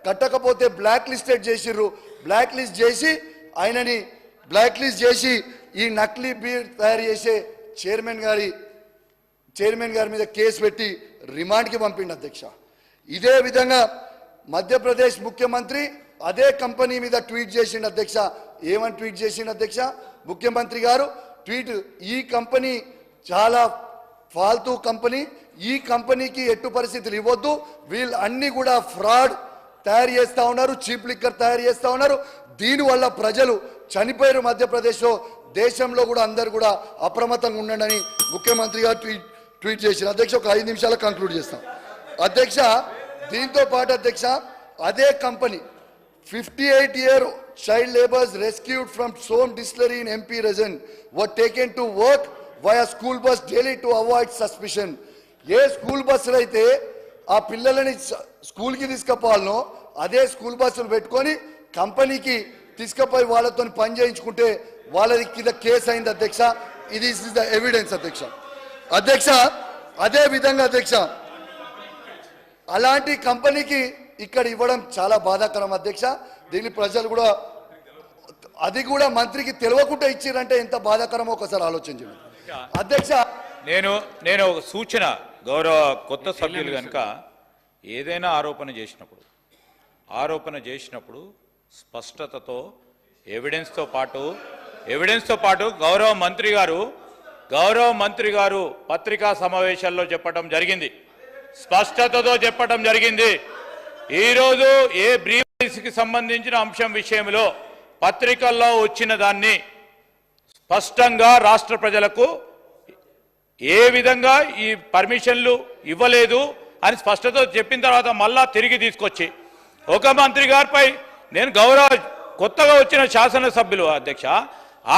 కట్టకపోతే బ్లాక్ లిస్టెడ్ చేసిర్రు. బ్లాక్ లిస్ట్ చేసి ఈ నకిలీ బీర్ తయారు చేసే చైర్మన్ గారి మీద కేసు పెట్టి రిమాండ్కి పంపిండు అధ్యక్ష. ఇదే విధంగా మధ్యప్రదేశ్ ముఖ్యమంత్రి అదే కంపెనీ మీద ట్వీట్ చేసిండు అధ్యక్ష. ఏమని ట్వీట్ చేసిండు అధ్యక్ష ముఖ్యమంత్రి గారు? ట్వీట్, ఈ కంపెనీ చాలా ఫాల్తూ కంపెనీ, ఈ కంపెనీకి ఎట్టు పరిస్థితులు ఇవ్వద్దు, వీళ్ళు అన్ని కూడా ఫ్రాడ్ తయారు చేస్తూ ఉన్నారు, చీప్ లిక్కర్ తయారు చేస్తూ ఉన్నారు. దీనివల్ల ప్రజలు చనిపోయారు మధ్యప్రదేశ్లో, దేశంలో కూడా అందరు కూడా అప్రమత్తంగా ఉండండి ముఖ్యమంత్రి గారు ట్వీట్ చేసిన. అధ్యక్ష ఒక 5 నిమిషాలు కంక్లూడ్ చేస్తాం అధ్యక్ష. దీంతో పాటు అధ్యక్ష అదే company 58-year child laborers rescued from Som distillery in MP region were taken to work via school bus daily to avoid suspicion. A school బస్సులు అయితే ఆ పిల్లలని స్కూల్కి తీసుకుపోవాలనో అదే స్కూల్ బస్సులు పెట్టుకొని కంపెనీకి తీసుకుపోయి వాళ్ళతో పని చేయించుకుంటే వాళ్ళది కింద కేసు అయింది అధ్యక్ష. ఇది ఇస్ ద ఎవిడెన్స్ అధ్యక్ష. అధ్యక్ష అదే విధంగా అధ్యక్ష అలాంటి కంపెనీకి ఇక్కడ ఇవ్వడం చాలా బాధాకరం అధ్యక్ష. దీన్ని ప్రజలు కూడా అది కూడా మంత్రికి తెలియకుండా ఇచ్చిరంటే ఎంత బాధాకరమో ఒకసారి ఆలోచించండి అధ్యక్ష. నేను ఒక సూచన, గౌరవ కొత్త సభ్యులు కనుక ఏదైనా ఆరోపణ చేసినప్పుడు స్పష్టతతో ఎవిడెన్స్తో పాటు గౌరవ మంత్రి గారు పత్రికా సమావేశాల్లో చెప్పడం జరిగింది, స్పష్టతతో చెప్పడం జరిగింది. ఈరోజు ఏ బ్రీఫ్కి సంబంధించిన అంశం విషయంలో పత్రికల్లో వచ్చిన దాన్ని స్పష్టంగా రాష్ట్ర ప్రజలకు ఏ విధంగా ఈ పర్మిషన్లు ఇవ్వలేదు అని స్పష్టత చెప్పిన తర్వాత మళ్ళా తిరిగి తీసుకొచ్చి ఒక మంత్రి గారిపై నేను కొత్తగా వచ్చిన శాసనసభ్యులు అధ్యక్ష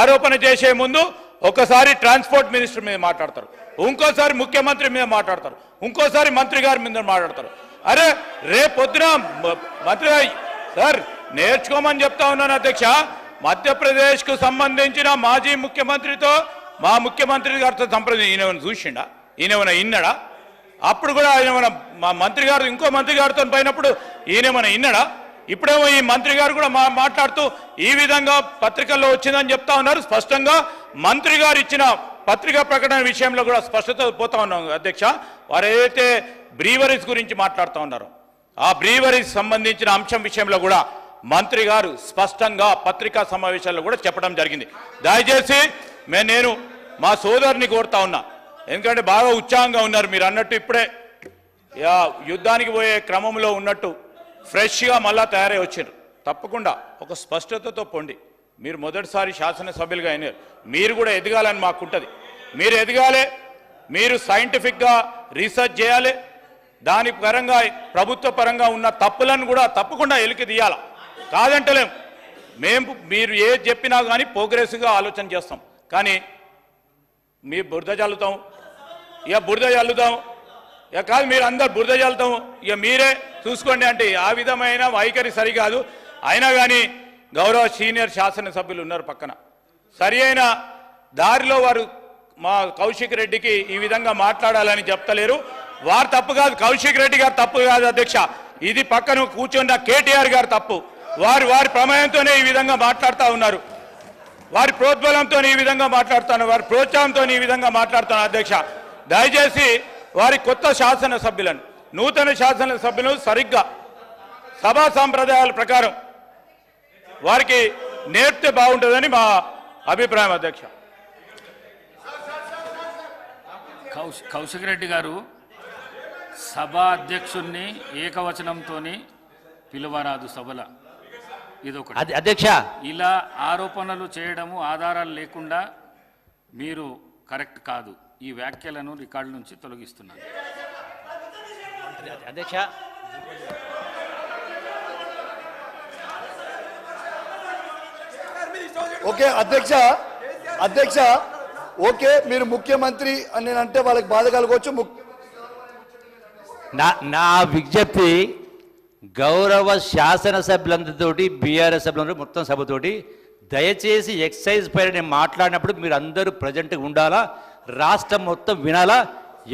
ఆరోపణ చేసే ముందు ఒకసారి ట్రాన్స్పోర్ట్ మినిస్టర్ మీద మాట్లాడతారు, ఇంకోసారి ముఖ్యమంత్రి మీద మాట్లాడతారు, ఇంకోసారి మంత్రి గారి మీద మాట్లాడతారు. అరే రేపొద్దున మంత్రి సార్ నేర్చుకోమని చెప్తా ఉన్నాను అధ్యక్ష. మధ్యప్రదేశ్కు సంబంధించిన మాజీ ముఖ్యమంత్రితో మా ముఖ్యమంత్రి గారితో ఈయన చూసిండా, ఈయన ఇన్నడా? అప్పుడు కూడా ఆయన మా మంత్రి గారు ఇంకో మంత్రి గారితో పోయినప్పుడు ఈయనేమైనా ఇన్నడా? ఇప్పుడేమో ఈ మంత్రి గారు కూడా మాట్లాడుతూ ఈ విధంగా పత్రికల్లో వచ్చిందని చెప్తా ఉన్నారు. స్పష్టంగా మంత్రి గారు ఇచ్చిన పత్రికా ప్రకటన విషయంలో కూడా స్పష్టత పోతా ఉన్నాం అధ్యక్ష. వారు ఏదైతే బ్రీవరీస్ గురించి మాట్లాడుతూ ఉన్నారో ఆ బ్రీవరీస్ సంబంధించిన అంశం విషయంలో కూడా మంత్రి గారు స్పష్టంగా పత్రికా సమావేశాల్లో కూడా చెప్పడం జరిగింది. దయచేసి నేను మా సోదరుని కోరుతా ఉన్నా, ఎందుకంటే బాగా ఉత్సాహంగా ఉన్నారు మీరు అన్నట్టు, ఇప్పుడే యుద్ధానికి పోయే క్రమంలో ఉన్నట్టు ఫ్రెష్గా మళ్ళా తయారై వచ్చారు. తప్పకుండా ఒక స్పష్టతతో పొండి. మీరు మొదటిసారి శాసనసభ్యులుగా అయినారు, మీరు కూడా ఎదగాలని మాకుంటుంది. మీరు ఎదగాలి, మీరు సైంటిఫిక్గా రీసెర్చ్ చేయాలి, దాని పరంగా ప్రభుత్వ పరంగా ఉన్న తప్పులను కూడా తప్పకుండా ఎలికి తీయాలి. కాదంటలేం, మీరు ఏది చెప్పినా కానీ ప్రోగ్రెసివ్గా ఆలోచన చేస్తాం. కానీ మీ బురద చల్లుతాం, బురద చల్లుతాం, కాదు మీరు అందరు బురద చల్లుతాం, మీరే చూసుకోండి అంటే ఆ విధమైన వైఖరి సరికాదు. అయినా కానీ గౌరవ సీనియర్ శాసనసభ్యులు ఉన్నారు పక్కన, సరి అయిన దారిలో వారు మా కౌశిక్ రెడ్డికి ఈ విధంగా మాట్లాడాలని చెప్తలేరు. వారు తప్పు కాదు, కౌశిక్ రెడ్డి గారు తప్పు కాదు అధ్యక్ష, ఇది పక్కన కూర్చున్న కేటీఆర్ గారు తప్పు. వారి ప్రమేయంతోనే ఈ విధంగా మాట్లాడుతూ ఉన్నారు, వారి ప్రోద్బలంతో ఈ విధంగా మాట్లాడుతున్నారు, వారి ప్రోత్సాహంతో ఈ విధంగా మాట్లాడుతున్నారు అధ్యక్ష. దయచేసి వారి కొత్త శాసనసభ్యులను, నూతన శాసనసభ్యులను సరిగ్గా సభా సాంప్రదాయాల ప్రకారం వారికి నేర్పితే బాగుంటుందని మా అభిప్రాయం అధ్యక్ష. కౌశిక్ రెడ్డి గారు సభా అధ్యక్షుణ్ణి ఏకవచనంతో పిలువరాదు సభల, ఇదొకటి అధ్యక్ష. ఇలా ఆరోపణలు చేయడము ఆధారాలు లేకుండా మీరు కరెక్ట్ కాదు. ఈ వ్యాఖ్యలను రికార్డు నుంచి తొలగిస్తున్నాను అధ్యక్ష. ఓకే అధ్యక్ష ఓకే, మీరు ముఖ్యమంత్రి అని నేనంటే వాళ్ళకి బాధ కలగవచ్చు. నా విజ్ఞప్తి గౌరవ శాసనసభ్యులందరితోటి, బీఆర్ఎస్ సభ్యులందరూ మొత్తం సభతోటి దయచేసి ఎక్సైజ్ పైన నేను మాట్లాడినప్పుడు మీరు అందరూ ప్రజెంట్గా ఉండాలా, రాష్ట్రం మొత్తం వినాలా,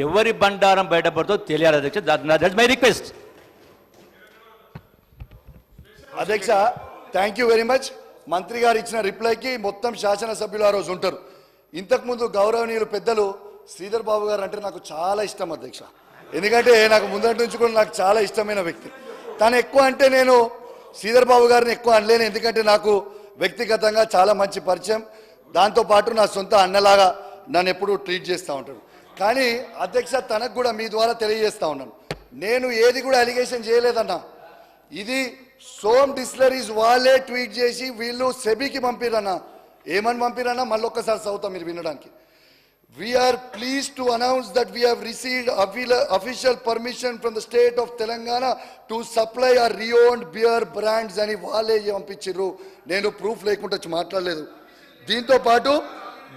ఎవరి బండారం బయటపడుతో తెలియాలి అధ్యక్ష. దట్స్ మై రిక్వెస్ట్ అధ్యక్ష. Thank you very much. మంత్రి గారు ఇచ్చిన రిప్లైకి మొత్తం శాసనసభ్యులు ఆ రోజు ఉంటారు. ఇంతకుముందు గౌరవనీయులు పెద్దలు శ్రీధర్ బాబు గారు అంటే నాకు చాలా ఇష్టం అధ్యక్ష, ఎందుకంటే నాకు ముందటి నుంచి కూడా నాకు చాలా ఇష్టమైన వ్యక్తి. తను ఎక్కువ అంటే నేను శ్రీధర్ బాబు గారిని ఎక్కువ అనలేను, ఎందుకంటే నాకు వ్యక్తిగతంగా చాలా మంచి పరిచయం, దాంతోపాటు నా సొంత అన్నలాగా నన్ను ఎప్పుడూ ట్రీట్ చేస్తూ ఉంటాడు. కానీ అధ్యక్ష తనకు కూడా మీ ద్వారా తెలియజేస్తా ఉన్నాను, నేను ఏది కూడా అలిగేషన్ చేయలేదన్నా. ఇది సోమ్ డిస్టిలరీస్ వాళ్ళే ట్వీట్ చేసి వీళ్ళు సెబీకి పంపిరన్నా. ఏమని పంపిరన్నా మళ్ళీ ఒక్కసారి చదువుతాం మీరు వినడానికి. We are pleased to announce that we have received official permission from the state of Telangana to supply our reowned beer brands అని వాళ్ళే పంపించారు. నేను ప్రూఫ్ లేకుండా మాట్లాడలేదు.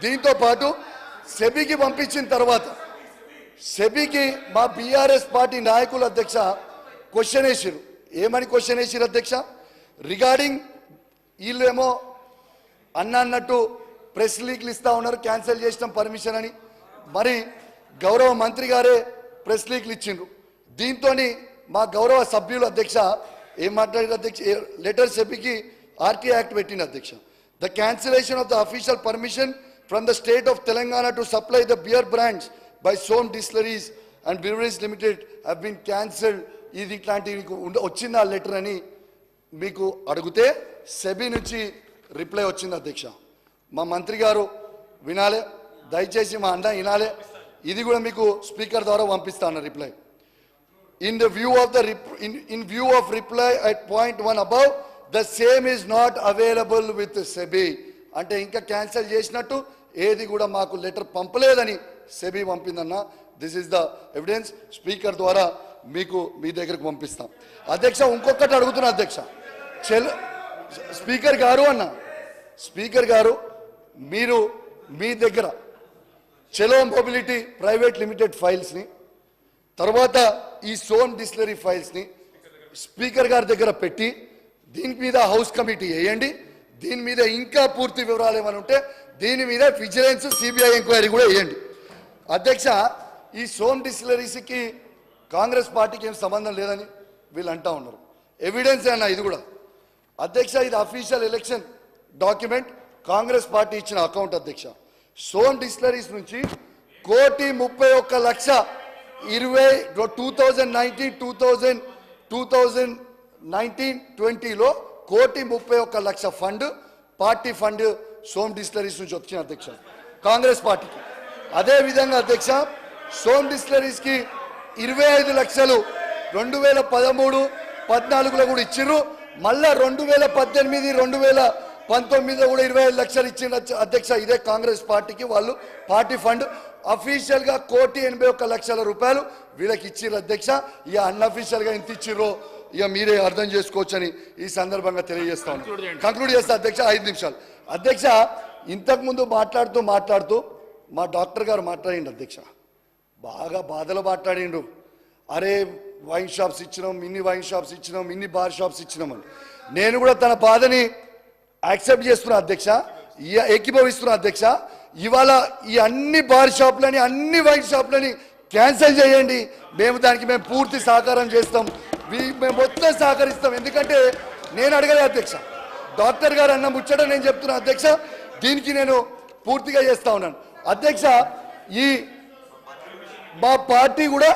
దీంతో పాటు సెబీకి పంపించిన తర్వాత సెబీకి మా బీఆర్ఎస్ పార్టీ నాయకులు అధ్యక్ష క్వశ్చన్ వేసారు. ఏమని క్వశ్చన్ వేసారు అధ్యక్ష? రిగార్డింగ్ వీళ్ళేమో అన్నట్టు ప్రెస్ లీక్లు ఇస్తా ఉన్నారు, క్యాన్సిల్ చేసిన పర్మిషన్ అని. మరి గౌరవ మంత్రి గారే ప్రెస్ లీక్లు ఇచ్చిండ్రు. దీంతో మా గౌరవ సభ్యులు అధ్యక్ష ఏం మాట్లాడారు అధ్యక్ష? లెటర్ సెబీకి ఆర్టీ యాక్ట్ పెట్టింది అధ్యక్ష. The cancellation of the official permission from the state of Telangana to supply the beer brands by Som distilleries and breweries limited have been cancelled. ఇది ఇట్లాంటివి వచ్చింది ఆ లెటర్ అని మీకు అడిగితే సెబీ నుంచి రిప్లై వచ్చింది అధ్యక్ష. మా మంత్రి గారు వినాలే, దయచేసి మా అన్న వినాలే. ఇది కూడా మీకు స్పీకర్ ద్వారా పంపిస్తాను reply. In view of reply at point 1 above the same is not available with SEBI. అంటే ఇంకా క్యాన్సిల్ చేసినట్టు ఏది కూడా మాకు లెటర్ పంపలేదని సెబీ పంపిందన్న. This is the evidence. Speaker ద్వారా మీకు మీ దగ్గరకు పంపిస్తాం అధ్యక్ష. ఇంకొకటి అడుగుతున్నా అధ్యక్ష, స్పీకర్ గారు మీరు మీ దగ్గర చెలో మొబిలిటీ ప్రైవేట్ లిమిటెడ్ ఫైల్స్ని తర్వాత ఈ సోమ్ డిస్టిలరీ ఫైల్స్ని స్పీకర్ గారి దగ్గర పెట్టి దీని మీద హౌస్ కమిటీ వేయండి. దీని మీద ఇంకా పూర్తి వివరాలు ఏమైనా ఉంటే దీని మీద విజిలెన్స్ సిబిఐ ఎంక్వైరీ కూడా వేయండి అధ్యక్ష. ఈ సోమ్ డిస్టిలరీస్కి కాంగ్రెస్ పార్టీకి ఏం సంబంధం లేదని వీళ్ళు అంటా ఉన్నారు. ఎవిడెన్స్ అన్న ఇది కూడా అధ్యక్ష. ఇది official election document, Congress party ఇచ్చిన అకౌంట్ అధ్యక్ష. సోమ్ డిస్టిలరీస్ నుంచి 2019-2020లో 1,31,00,000 fund, party fund Som distilleries నుంచి వచ్చిన అధ్యక్ష కాంగ్రెస్ పార్టీకి. అదే విధంగా అధ్యక్ష సోమ్ డిస్టిలరీస్కి 25 లక్షలు 2013-14లో కూడా ఇచ్చిర్రు. మళ్ళా 2018-2019లో కూడా 25 లక్షలు ఇచ్చిన అధ్యక్ష. ఇదే కాంగ్రెస్ పార్టీకి వాళ్ళు పార్టీ ఫండ్ అఫీషియల్ గా 1,81,00,000 రూపాయలు వీళ్ళకి ఇచ్చిర్రు అధ్యక్ష. ఇక అన్అఫీషియల్ గా ఎంత ఇచ్చిర్రో ఇక మీరే అర్థం చేసుకోవచ్చని ఈ సందర్భంగా తెలియజేస్తాను. కంక్లూడ్ చేస్తా అధ్యక్ష, 5 నిమిషాలు అధ్యక్ష. ఇంతకు ముందు మాట్లాడుతూ మా డాక్టర్ గారు మాట్లాడిండు అధ్యక్ష, బాగా బాధలు మాట్లాడిండు. అరే వైన్ షాప్స్ ఇచ్చినాం, ఇన్ని వైన్ షాప్స్ ఇచ్చినాం, ఇన్ని బార్ షాప్స్ ఇచ్చినామని. నేను కూడా తన బాధని యాక్సెప్ట్ చేస్తున్నా అధ్యక్ష, ఏకీభవిస్తున్నా అధ్యక్ష. ఇవాళ ఈ అన్ని బార్ షాప్లని అన్ని వైన్ షాప్లని క్యాన్సిల్ చేయండి, దానికి మేము పూర్తి సహకారం చేస్తాం, మేము మొత్తం సహకరిస్తాం. ఎందుకంటే నేను అడగలే అధ్యక్ష, డాక్టర్ గారు అన్న ముచ్చట నేను చెప్తున్నా అధ్యక్ష. దీనికి నేను పూర్తిగా చేస్తా ఉన్నాను అధ్యక్ష. ఈ మా పార్టీ కూడా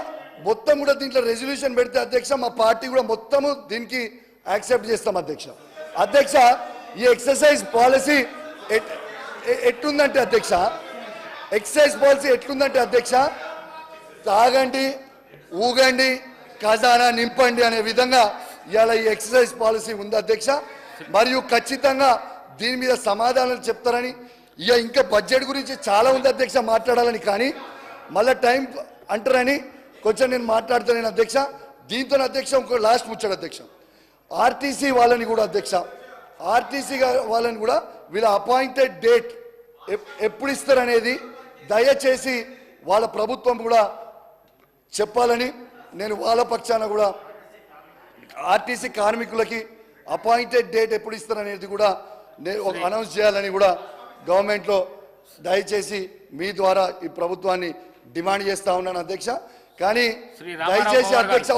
మొత్తం కూడా దీంట్లో రెజల్యూషన్ పెడితే అధ్యక్ష మా పార్టీ కూడా మొత్తము దీనికి యాక్సెప్ట్ చేస్తాం అధ్యక్ష. అధ్యక్ష ఈ ఎక్సర్సైజ్ పాలసీ ఎట్లుందంటే అధ్యక్ష, ఎక్సర్సైజ్ పాలసీ ఎట్లుందంటే అధ్యక్ష, తాగండి, ఊగండి, ఖజానా నింపండి అనే విధంగా ఇవాళ ఈ ఎక్సర్సైజ్ పాలసీ ఉంది అధ్యక్ష. మరియు ఖచ్చితంగా దీని మీద సమాధానాలు చెప్తారని, ఇక ఇంకా బడ్జెట్ గురించి చాలా ఉంది అధ్యక్ష మాట్లాడాలని, కానీ మళ్ళీ టైం అంటారని కొంచెం నేను మాట్లాడుతున్నాను అధ్యక్ష. దీంతో అధ్యక్ష ఇంకో లాస్ట్ ముచ్చాడు అధ్యక్ష, ఆర్టీసీ వాళ్ళని కూడా అధ్యక్ష, ఆర్టీసీ వాళ్ళని కూడా వీళ్ళ అపాయింటెడ్ డేట్ ఎప్పుడు ఇస్తారనేది దయచేసి వాళ్ళ ప్రభుత్వం కూడా చెప్పాలని నేను వాళ్ళ పక్షాన కూడా ఆర్టీసీ కార్మికులకి అపాయింటెడ్ డేట్ ఎప్పుడు ఇస్తారనేది కూడా నేను అనౌన్స్ చేయాలని కూడా గవర్నమెంట్లో దయచేసి మీ ద్వారా ఈ ప్రభుత్వాన్ని డిమాండ్ చేస్తా ఉన్నాను అధ్యక్ష. కానీ దయచేసి అధ్యక్ష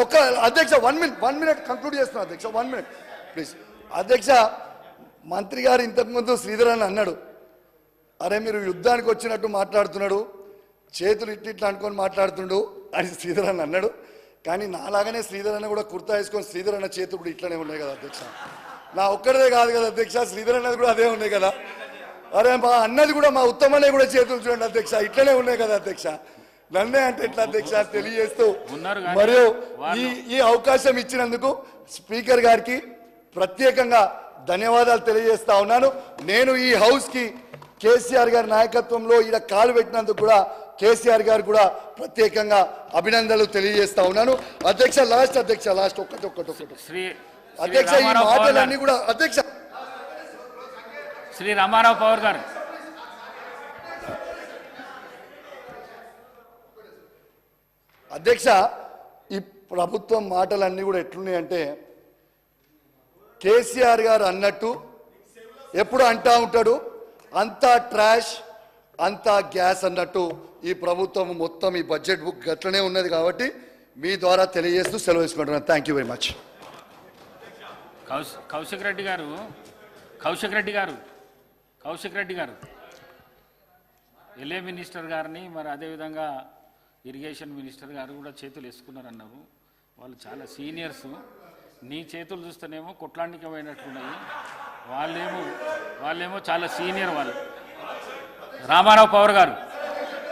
అధ్యక్ష 1 మినిట్ కంక్లూడ్ చేస్తున్నా అధ్యక్ష, 1 మినిట్ ప్లీజ్ అధ్యక్ష. మంత్రి గారు ఇంతకుముందు శ్రీధర్ అని అన్నాడు, అరే మీరు యుద్ధానికి వచ్చినట్టు మాట్లాడుతున్నాడు, చేతులు ఇట్లా అనుకొని మాట్లాడుతుండు అని శ్రీధర్ అని అన్నాడు. కానీ నాలాగానే శ్రీధర్ అన్న కూడా కుర్తా వేసుకొని శ్రీధర్ అన్న చేతులు కూడా ఇట్లనే ఉన్నాయి కదా అధ్యక్ష. నా ఒక్కడిదే కాదు కదా అధ్యక్ష, శ్రీధర్ అన్నది కూడా అదే ఉన్నాయి కదా. అరే మా అన్నది కూడా మా ఉత్తమనే కూడా చేతులు చూడండి అధ్యక్ష, ఇట్లనే ఉన్నాయి కదా అధ్యక్ష. నన్నే అంటే ఎట్లా అధ్యక్ష తెలియజేస్తూ ఉన్నారు కానీ మరియు వాళ్ళు- ఈ అవకాశం ఇచ్చినందుకు స్పీకర్ గారికి ప్రత్యేకంగా ధన్యవాదాలు తెలియజేస్తా ఉన్నాను. నేను ఈ హౌస్ కి కేసీఆర్ గారి నాయకత్వంలో ఈడ కాలు పెట్టినందుకు కూడా కేసీఆర్ గారు కూడా ప్రత్యేకంగా అభినందనలు తెలియజేస్తా ఉన్నాను. అధ్యక్ష లాస్ట్ ఒక్కటి శ్రీ అధ్యక్ష ఈ రామారావు పవర్ మాటలన్నీ గారు, కూడా అధ్యక్ష శ్రీ రామారావు పవర్ గారు అధ్యక్ష ఈ ప్రభుత్వం మాటలన్నీ కూడా ఎట్లున్నాయంటే కేసీఆర్ గారు అన్నట్టు ఎప్పుడు అంటా ఉంటాడు అంతా ట్రాష్ అంతా గ్యాస్ అన్నట్టు ఈ ప్రభుత్వం మొత్తం ఈ బడ్జెట్ బుక్ గట్లనే ఉన్నది. కాబట్టి మీ ద్వారా తెలియజేస్తూ సెలవు తీసుకుంటున్నాను. Thank you very much. Kaushik Reddy గారు ఎల్ఏ మినిస్టర్ గారిని మరి అదేవిధంగా ఇరిగేషన్ మినిస్టర్ గారు కూడా చేతులు వేసుకున్నారన్నారు. వాళ్ళు చాలా సీనియర్స్. నీ చేతులు చూస్తేనేమో కొట్లాండికమైనట్లున్నాయి. వాళ్ళేమో చాలా సీనియర్ వాళ్ళు. రామారావు పవర్ గారు